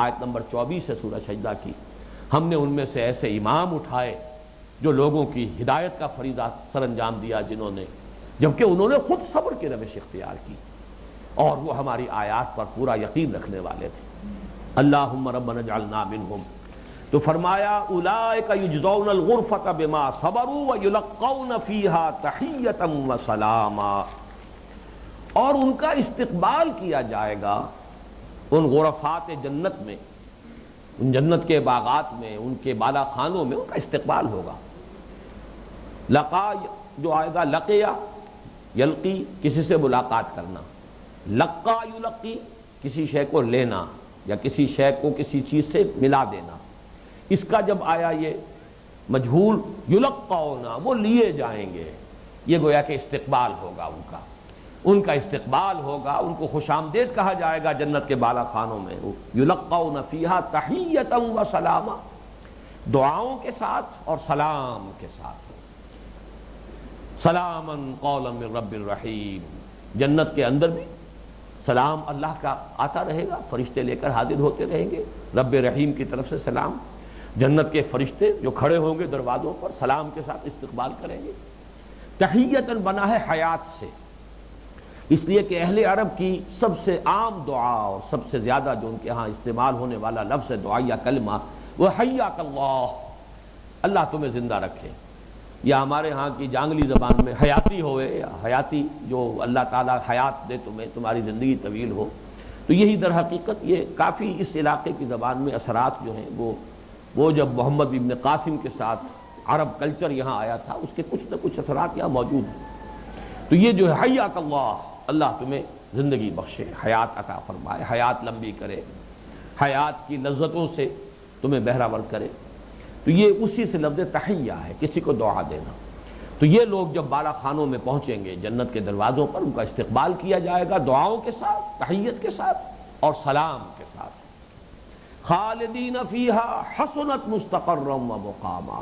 آیت نمبر 24 ہے سورہ سجدہ کی۔ ہم نے ان میں سے ایسے امام اٹھائے جو لوگوں کی ہدایت کا فریضہ سر انجام دیا، جنہوں نے، جبکہ انہوں نے خود صبر کی روش اختیار کی، اور وہ ہماری آیات پر پورا یقین رکھنے والے تھے۔ اللہم ربنا اجعلنا منہم، تو فرمایا اولئک یجزون الغرفۃ بما صبروا ویلقون فیہا تحیۃ وسلاما، اور ان کا استقبال کیا جائے گا ان غرفات جنت میں، ان جنت کے باغات میں، ان کے بالا خانوں میں ان کا استقبال ہوگا۔ لقا جو آئے گا، لقیا یلقی، کسی سے ملاقات کرنا، لقا یلقی کسی شے کو لینا یا کسی شے کو کسی چیز سے ملا دینا۔ اس کا جب آیا یہ مجہول یلقون، وہ لیے جائیں گے، یہ گویا کہ استقبال ہوگا ان کا استقبال ہوگا، ان کو خوش آمدید کہا جائے گا جنت کے بالا خانوں میں۔ یلقون فیہا تحیۃ وسلاما، دعاؤں کے ساتھ اور سلام کے ساتھ۔ سلاما قولا من رب الرحیم، جنت کے اندر بھی سلام اللہ کا آتا رہے گا، فرشتے لے کر حاضر ہوتے رہیں گے، رب رحیم کی طرف سے سلام۔ جنت کے فرشتے جو کھڑے ہوں گے دروازوں پر، سلام کے ساتھ استقبال کریں گے۔ تحیۃً بنا ہے حیات سے، اس لیے کہ اہل عرب کی سب سے عام دعا اور سب سے زیادہ جو ان کے ہاں استعمال ہونے والا لفظ دعا یا کلمہ وہ حیاک اللہ، اللہ تمہیں زندہ رکھے، یا ہمارے ہاں کی جانگلی زبان میں حیاتی ہوئے، یا حیاتی، جو اللہ تعالیٰ حیات دے تمہیں، تمہاری زندگی طویل ہو۔ تو یہی در حقیقت یہ کافی اس علاقے کی زبان میں اثرات جو ہیں وہ جب محمد ابن قاسم کے ساتھ عرب کلچر یہاں آیا تھا، اس کے کچھ نہ کچھ اثرات یہاں موجود ہیں۔ تو یہ جو ہے حیاک اللہ، اللہ تمہیں زندگی بخشے، حیات عطا فرمائے، حیات لمبی کرے، حیات کی لذتوں سے تمہیں بہرہور کرے۔ تو یہ اسی سے لفظ تحیہ ہے، کسی کو دعا دینا۔ تو یہ لوگ جب بالا خانوں میں پہنچیں گے جنت کے دروازوں پر، ان کا استقبال کیا جائے گا دعاؤں کے ساتھ، تحیت کے ساتھ اور سلام کے ساتھ۔ خالدین فیہا حسنت مستقرا و مقاما،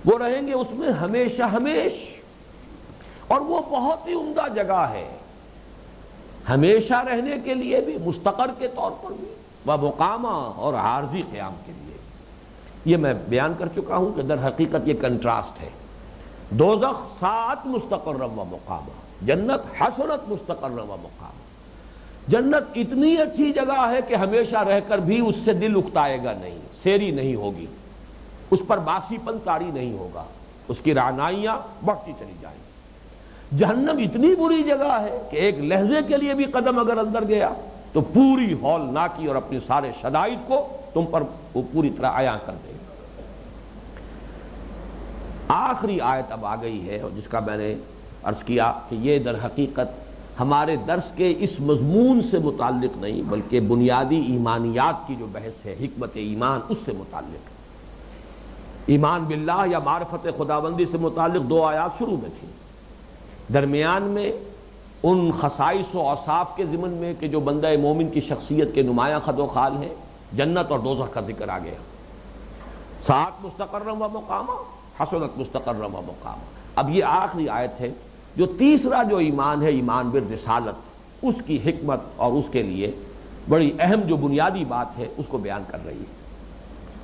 وہ رہیں گے اس میں ہمیشہ ہمیش، اور وہ بہت ہی عمدہ جگہ ہے، ہمیشہ رہنے کے لیے بھی، مستقر کے طور پر بھی، و مقاما، اور عارضی قیام کے لیے۔ یہ میں بیان کر چکا ہوں کہ در حقیقت یہ کنٹراسٹ ہے۔ دوزخ ساعت مستقرا و مقاما، جنت حسنت مستقرا و مقاما۔ جنت اتنی اچھی جگہ ہے کہ ہمیشہ رہ کر بھی اس سے دل اکتائے گا نہیں، سیری نہیں ہوگی، اس پر باسی پن طاری نہیں ہوگا، اس کی رعنائیاں بڑھتی چلی جائیں گی۔ جہنم اتنی بری جگہ ہے کہ ایک لحظے کے لیے بھی قدم اگر اندر گیا تو پوری ہولناکی اور اپنے سارے شدائد کو تم پر وہ پوری طرح عیاں کر دے گا۔ آخری آیت اب آ گئی ہے، اور جس کا میں نے عرض کیا کہ یہ در حقیقت ہمارے درس کے اس مضمون سے متعلق نہیں، بلکہ بنیادی ایمانیات کی جو بحث ہے، حکمت ایمان، اس سے متعلق ہے۔ ایمان باللہ یا معرفت خداوندی سے متعلق 2 آیات شروع میں تھیں، درمیان میں ان خصائص و اوصاف کے ضمن میں کہ جو بندہ مومن کی شخصیت کے نمایاں خد و خال ہیں، جنت اور دوزخ کا ذکر آ گیا۔ ساعت مستقرا و مقاما، حسنت مستقرا و مقاما۔ اب یہ آخری آیت ہے جو تیسرا جو ایمان ہے، ایمان بالرسالت، اس کی حکمت اور اس کے لیے بڑی اہم جو بنیادی بات ہے اس کو بیان کر رہی ہے۔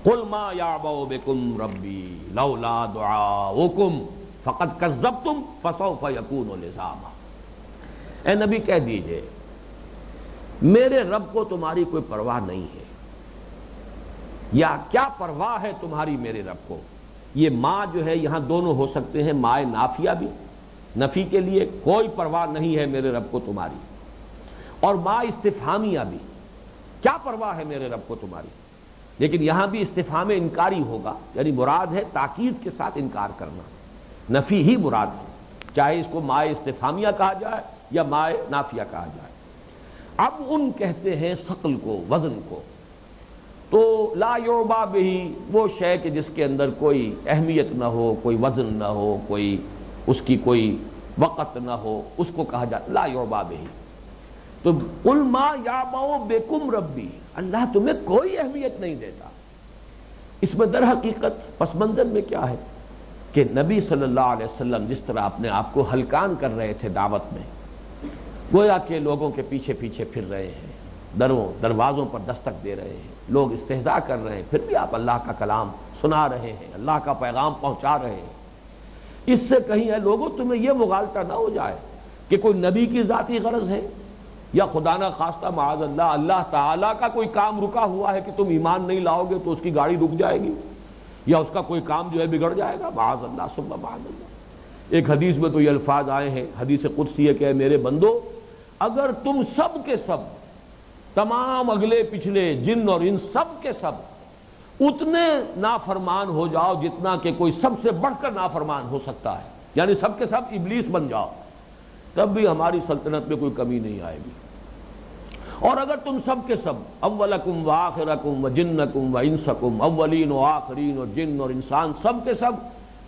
قل ما یعبأ بکم ربی لولا دعاؤکم فقد کذبتم فسوف یکون لزاما۔ اے نبی کہہ دیجئے میرے رب کو تمہاری کوئی پرواہ نہیں ہے، یا کیا پرواہ ہے تمہاری میرے رب کو۔ یہ ماں جو ہے یہاں دونوں ہو سکتے ہیں، مائے نافیہ بھی، نفی کے لیے کوئی پرواہ نہیں ہے میرے رب کو تمہاری، اور ماں استفہامیہ بھی، کیا پرواہ ہے میرے رب کو تمہاری؟ لیکن یہاں بھی استفہام انکاری ہوگا، یعنی مراد ہے تاکید کے ساتھ انکار کرنا، نفی ہی مراد ہے، چاہے اس کو مائے استفہامیہ کہا جائے یا مائے نافیہ کہا جائے۔ اب ان کہتے ہیں ثقل کو، وزن کو، تو لا یعبا بہی، وہ شے کہ جس کے اندر کوئی اہمیت نہ ہو، کوئی وزن نہ ہو، کوئی اس کی کوئی وقت نہ ہو، اس کو کہا جاتا لا یعبا بہی۔ تو قل ما یعبأ بکم ربی، اللہ تمہیں کوئی اہمیت نہیں دیتا۔ اس میں در حقیقت پس منظر میں کیا ہے کہ نبی صلی اللہ علیہ وسلم جس طرح اپنے آپ کو ہلکان کر رہے تھے دعوت میں، گویا کہ لوگوں کے پیچھے پیچھے پھر رہے ہیں، دروازوں پر دستک دے رہے ہیں، لوگ استہزاء کر رہے ہیں، پھر بھی آپ اللہ کا کلام سنا رہے ہیں، اللہ کا پیغام پہنچا رہے ہیں۔ اس سے کہیں ہے لوگوں تمہیں یہ مغالطہ نہ ہو جائے کہ کوئی نبی کی ذاتی غرض ہے، یا خدا نہ خواستہ معاذ اللہ اللہ تعالیٰ کا کوئی کام رکا ہوا ہے کہ تم ایمان نہیں لاؤ گے تو اس کی گاڑی رک جائے گی، یا اس کا کوئی کام جو ہے بگڑ جائے گا، معاذ اللہ ثم معاذ اللہ۔ ایک حدیث میں تو یہ الفاظ آئے ہیں، حدیث قدسی ہے کہ اے میرے بندو، اگر تم سب کے سب، تمام اگلے پچھلے جن اور ان سب کے سب اتنے نافرمان ہو جاؤ جتنا کہ کوئی سب سے بڑھ کر نافرمان ہو سکتا ہے، یعنی سب کے سب ابلیس بن جاؤ، تب بھی ہماری سلطنت میں کوئی کمی نہیں آئے گی۔ اور اگر تم سب کے سب اولکم و آخرکم و جنکم و انسکم، اولین و آخرین و جن اور انسان سب کے سب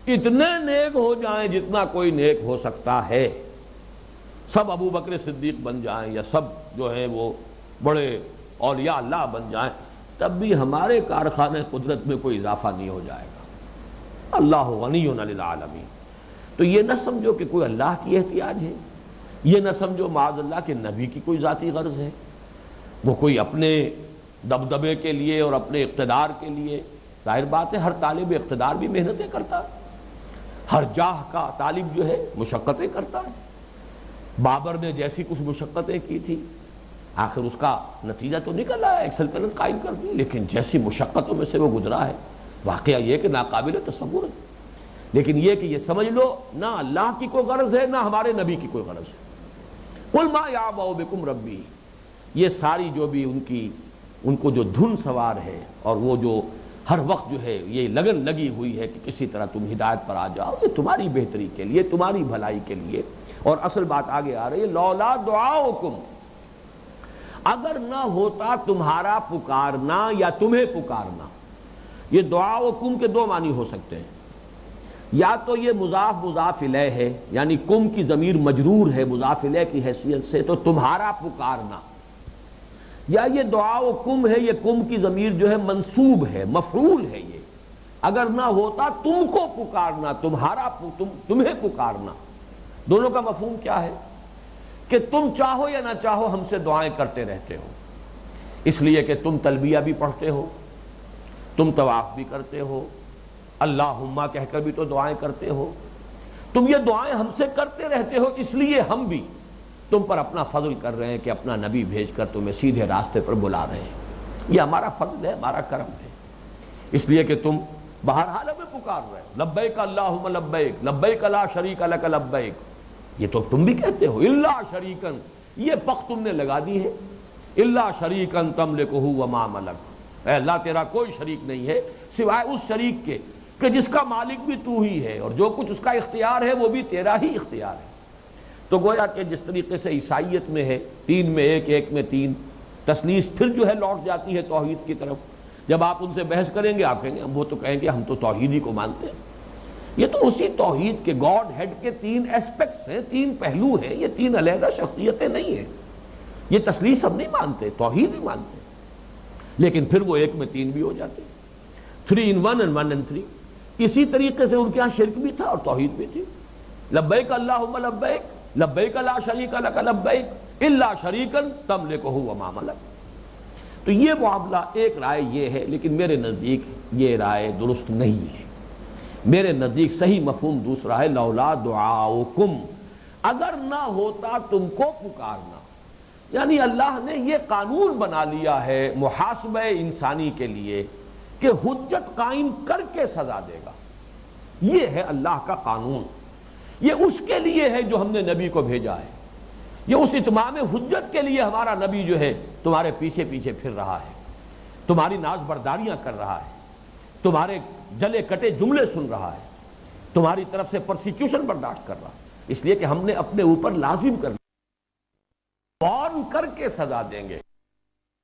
اتنے نیک ہو جائیں جتنا کوئی نیک ہو سکتا ہے، سب ابو بکر صدیق بن جائیں یا سب جو ہیں وہ بڑے اولیاء اللہ بن جائیں، تب بھی ہمارے کارخانے قدرت میں کوئی اضافہ نہیں ہو جائے گا۔ اللہ غنی عن العالمین۔ تو یہ نہ سمجھو کہ کوئی اللہ کی احتیاج ہے، یہ نہ سمجھو معاذ اللہ کہ نبی کی کوئی ذاتی غرض ہے، وہ کوئی اپنے دبدبے کے لیے اور اپنے اقتدار کے لیے۔ ظاہر بات ہے ہر طالب اقتدار بھی محنتیں کرتا ہے، ہر جاہ کا طالب جو ہے مشقتیں کرتا ہے۔ بابر نے جیسی کچھ مشقتیں کی تھی، آخر اس کا نتیجہ تو نکل آیا، ایک سلطنت قائم کر دی، لیکن جیسی مشقتوں میں سے وہ گزرا ہے، واقعہ یہ کہ ناقابل تصور ہے۔ لیکن یہ کہ یہ سمجھ لو نہ اللہ کی کوئی غرض ہے نہ ہمارے نبی کی کوئی غرض ہے۔ قل ما یعبأ بکم ربی، یہ ساری جو بھی ان کو جو دھن سوار ہے اور وہ جو ہر وقت جو ہے یہ لگن لگی ہوئی ہے کہ کسی طرح تم ہدایت پر آ جاؤ، یہ تمہاری بہتری کے لیے، تمہاری بھلائی کے لیے۔ اور اصل بات آگے آ رہی ہے، لولا دعاؤکم، اگر نہ ہوتا تمہارا پکارنا یا تمہیں پکارنا۔ یہ دعاؤکم کے دو معنی ہو سکتے ہیں، یا تو یہ مضاف مضاف الیہ ہے، یعنی کم کی ضمیر مجرور ہے مضاف الیہ کی حیثیت سے، تو تمہارا پکارنا، یا یہ دعاؤکم ہے، یہ کم کی ضمیر جو ہے منصوب ہے، مفعول ہے یہ، اگر نہ ہوتا تم کو پکارنا، تمہیں پکارنا۔ دونوں کا مفہوم کیا ہے کہ تم چاہو یا نہ چاہو ہم سے دعائیں کرتے رہتے ہو، اس لیے کہ تم تلبیہ بھی پڑھتے ہو، تم طواف بھی کرتے ہو، اللہم کہہ کر بھی تو دعائیں کرتے ہو، تم یہ دعائیں ہم سے کرتے رہتے ہو، اس لیے ہم بھی تم پر اپنا فضل کر رہے ہیں کہ اپنا نبی بھیج کر تمہیں سیدھے راستے پر بلا رہے ہیں۔ یہ ہمارا فضل ہے، ہمارا کرم ہے، اس لیے کہ تم بہر حال میں پکار رہے ہیں، لبیک اللہم لبیک، لبیک لا شریک لک لبیک، یہ تو تم بھی کہتے ہو۔ الا شریکن، یہ پخ تم نے لگا دی ہے، الا شریکن تملکہ وما ملک، اے اللہ تیرا کوئی شریک نہیں ہے سوائے اس شریک کے کہ جس کا مالک بھی تو ہی ہے، اور جو کچھ اس کا اختیار ہے وہ بھی تیرا ہی اختیار ہے۔ تو گویا کہ جس طریقے سے عیسائیت میں ہے، تین میں ایک، ایک میں تین، تثلیث پھر جو ہے لوٹ جاتی ہے توحید کی طرف۔ جب آپ ان سے بحث کریں گے آپ کہیں گے وہ تو کہیں گے ہم تو توحید ہی کو مانتے ہیں۔ یہ تو اسی توحید کے گاڈ ہیڈ کے تین ایسپیکٹس ہیں، تین پہلو ہیں، یہ تین علیحدہ شخصیتیں نہیں ہیں۔ یہ تثلیث ہم نہیں مانتے، توحید ہی مانتے ہیں، لیکن پھر وہ ایک میں تین بھی ہو جاتے ہیں، 3 in 1 and 1 in 3۔ اسی طریقے سے ان کے ہاں شرک بھی تھا اور توحید بھی تھی۔ لبیک اللہم لبیک، لبیک لا شریک لک لبیک، الا شریکن تملکہ وما ملک۔ تو یہ معاملہ ایک رائے یہ ہے، لیکن میرے نزدیک یہ رائے درست نہیں ہے۔ میرے نزدیک صحیح مفہوم دوسرا ہے، لولا دعاؤکم، اگر نہ ہوتا تم کو پکارنا، یعنی اللہ نے یہ قانون بنا لیا ہے محاسبہ انسانی کے لیے کہ حجت قائم کر کے سزا دے گا۔ یہ ہے اللہ کا قانون، یہ اس کے لیے ہے جو ہم نے نبی کو بھیجا ہے۔ یہ اس اتمام حجت کے لیے ہمارا نبی جو ہے تمہارے پیچھے پیچھے پھر رہا ہے، تمہاری ناز برداریاں کر رہا ہے، تمہارے جلے کٹے جملے سن رہا ہے، تمہاری طرف سے پرسیکیوشن برداشت کر رہا ہے، اس لیے کہ ہم نے اپنے اوپر لازم کر لیا، وارن کر کے سزا دیں گے،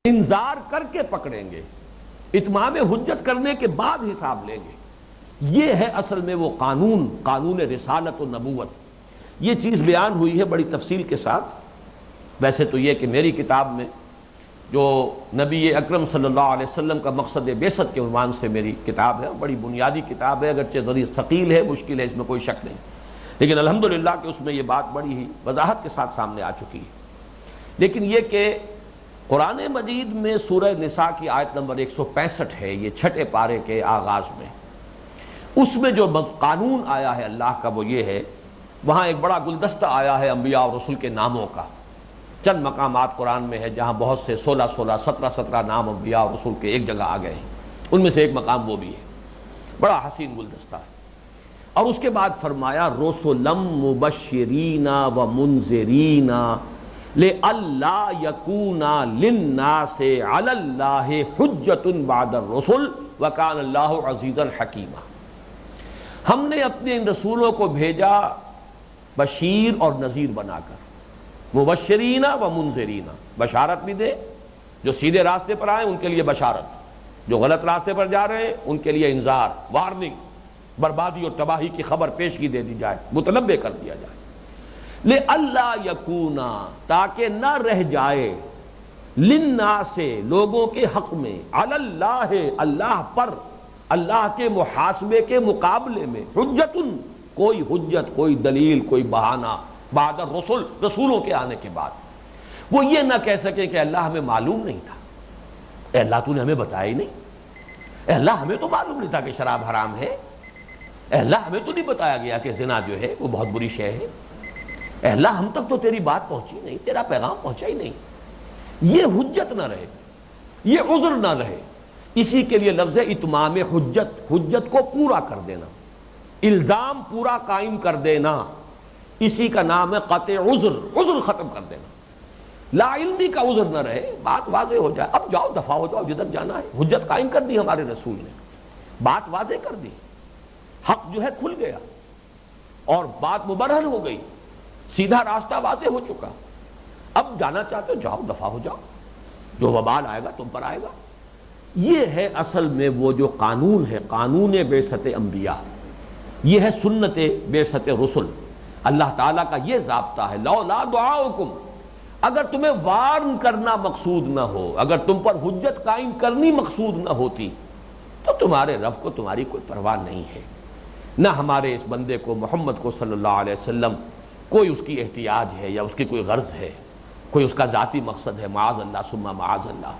انذار کر کے پکڑیں گے، اتمام حجت کرنے کے بعد حساب لیں گے۔ یہ ہے اصل میں وہ قانون، قانون رسالت و نبوت۔ یہ چیز بیان ہوئی ہے بڑی تفصیل کے ساتھ۔ ویسے تو یہ کہ میری کتاب میں جو نبی اکرم صلی اللہ علیہ وسلم کا مقصد بعثت کے عنوان سے میری کتاب ہے، بڑی بنیادی کتاب ہے، اگرچہ ذرا ثقیل ہے، مشکل ہے، اس میں کوئی شک نہیں، لیکن الحمدللہ کہ اس میں یہ بات بڑی ہی وضاحت کے ساتھ سامنے آ چکی ہے۔ لیکن یہ کہ قرآن مجید میں سورہ نساء کی آیت نمبر 165 ہے، یہ چھٹے پارے کے آغاز میں، اس میں جو قانون آیا ہے اللہ کا وہ یہ ہے، وہاں ایک بڑا گلدستہ آیا ہے انبیاء اور رسول کے ناموں کا۔ چند مقامات قرآن میں ہے جہاں بہت سے 16 نام انبیاء اور رسول کے ایک جگہ آ گئے ہیں، ان میں سے ایک مقام وہ بھی ہے، بڑا حسین گلدستہ ہے۔ اور اس کے بعد فرمایا رسلا مبشرین و منذرین لئلا یکون للناس علی اللہ حجۃ بعد الرسل وکان اللہ عزیزا حکیما۔ ہم نے اپنے ان رسولوں کو بھیجا بشیر اور نذیر بنا کر، مبشرین و منذرین، بشارت بھی دے، جو سیدھے راستے پر آئیں ان کے لیے بشارت، جو غلط راستے پر جا رہے ہیں ان کے لیے انذار، وارننگ، بربادی اور تباہی کی خبر پیشگی دے دی جائے، متنبہ کر دیا جائے۔ لئلا یکون، تاکہ نہ رہ جائے، للناس، لوگوں کے حق میں، علی اللہ، اللہ پر، اللہ کے محاسبے کے مقابلے میں، حجت، کوئی حجت، کوئی دلیل، کوئی بہانہ، بعد الرسل، رسولوں کے آنے کے بعد وہ یہ نہ کہہ سکے کہ اللہ ہمیں معلوم نہیں تھا، اے اللہ تو نے ہمیں بتایا ہی نہیں، اے اللہ ہمیں تو معلوم نہیں تھا کہ شراب حرام ہے، اے اللہ ہمیں تو نہیں بتایا گیا کہ زنا جو ہے وہ بہت بری شے ہے، اے اللہ ہم تک تو تیری بات پہنچی نہیں، تیرا پیغام پہنچا ہی نہیں۔ یہ حجت نہ رہے، یہ عذر نہ رہے، اسی کے لیے لفظ اتمام حجت، حجت کو پورا کر دینا، الزام پورا قائم کر دینا، اسی کا نام ہے قطع عذر، عذر ختم کر دینا، لا علمی کا عذر نہ رہے، بات واضح ہو جائے، اب جاؤ دفع ہو جاؤ جدھر جانا ہے، حجت قائم کر دی ہمارے رسول نے، بات واضح کر دی، حق جو ہے کھل گیا اور بات مبرہن ہو گئی، سیدھا راستہ واضح ہو چکا، اب جانا چاہتے ہو جاؤ دفع ہو جاؤ، جو وبال آئے گا تم پر آئے گا۔ یہ ہے اصل میں وہ جو قانون ہے، قانون بعثت انبیاء، یہ ہے سنت بعثت رسل، اللہ تعالیٰ کا یہ ضابطہ ہے۔ لولا دعاؤکم، اگر تمہیں وارن کرنا مقصود نہ ہو، اگر تم پر حجت قائم کرنی مقصود نہ ہوتی تو تمہارے رب کو تمہاری کوئی پرواہ نہیں ہے، نہ ہمارے اس بندے کو محمد کو صلی اللہ علیہ وسلم کوئی اس کی احتیاج ہے یا اس کی کوئی غرض ہے، کوئی اس کا ذاتی مقصد ہے، معاذ اللہ ثم معاذ اللہ۔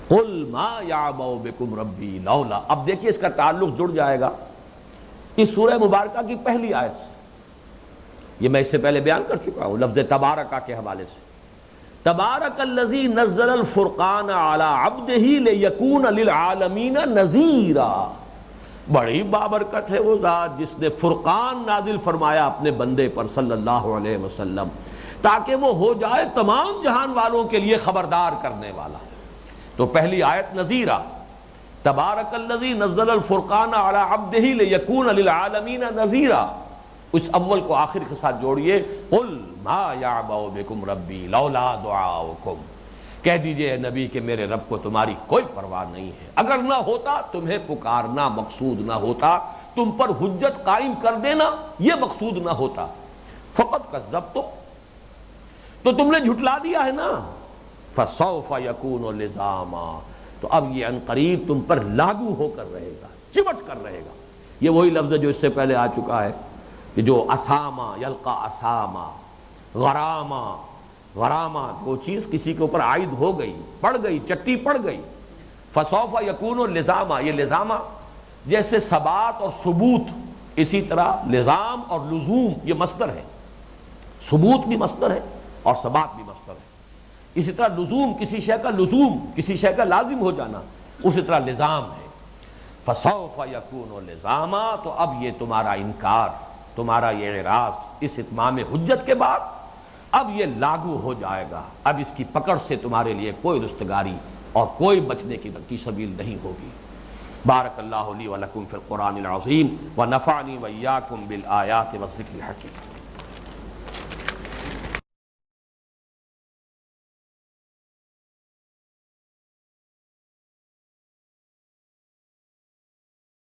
قل ما یعبأ بکم ربی لولا، اب دیکھیے اس کا تعلق جڑ جائے گا اس سورہ مبارکہ کی پہلی آیت سے، یہ میں اس سے پہلے بیان کر چکا ہوں لفظ تبارکہ کے حوالے سے، تبارک الذی نزل الفرقان علی عبدہ لیکون للعالمین نذیرا، بڑی بابرکت ہے وہ ذات جس نے فرقان نازل فرمایا اپنے بندے پر صلی اللہ علیہ وسلم تاکہ وہ ہو جائے تمام جہان والوں کے لیے خبردار کرنے والا۔ تو پہلی آیت نذیرا، تبارک الذی نزل الفرقان علی عبدہ لیکون للعالمین نذیرا، اس اول کو آخر کے ساتھ جوڑیے، قل ما یعبأ بکم ربی لولا دعاؤکم، کہہ دیجئے اے نبی کہ میرے رب کو تمہاری کوئی پرواہ نہیں ہے، اگر نہ ہوتا تمہیں پکارنا مقصود نہ ہوتا، تم پر حجت قائم کر دینا یہ مقصود نہ ہوتا، فقط کذبتم، تو تم نے جھٹلا دیا ہے نا، فسوف یکون لزاما، تو اب یہ عنقریب تم پر لاگو ہو کر رہے گا، چمٹ کر رہے گا۔ یہ وہی لفظ ہے جو اس سے پہلے آ چکا ہے کہ جو اسامہ یلقا اسامہ، غرامہ، غرامہ وہ چیز کسی کے اوپر عائد ہو گئی، پڑ گئی، چٹی پڑ گئی، فسوف یکون لزاما، یہ لزامہ جیسے ثبات اور ثبوت، اسی طرح لزام اور لزوم یہ مصدر ہے، ثبوت بھی مصدر ہے اور ثبات بھی مصدر ہے، اسی طرح لزوم کسی شے کا لزوم، کسی شے کا لازم ہو جانا، اسی طرح لزام ہے۔ فسوف یکون لزاما، تو اب یہ تمہارا انکار، تمہارا یہ اعراض اس اتمام حجت کے بعد اب یہ لاگو ہو جائے گا، اب اس کی پکڑ سے تمہارے لیے کوئی رستگاری اور کوئی بچنے کی سبیل نہیں ہوگی۔ بارک اللہ لی ولکم فی القرآن العظیم ونفعنی وإیاکم بالآیات والذکر الحکیم۔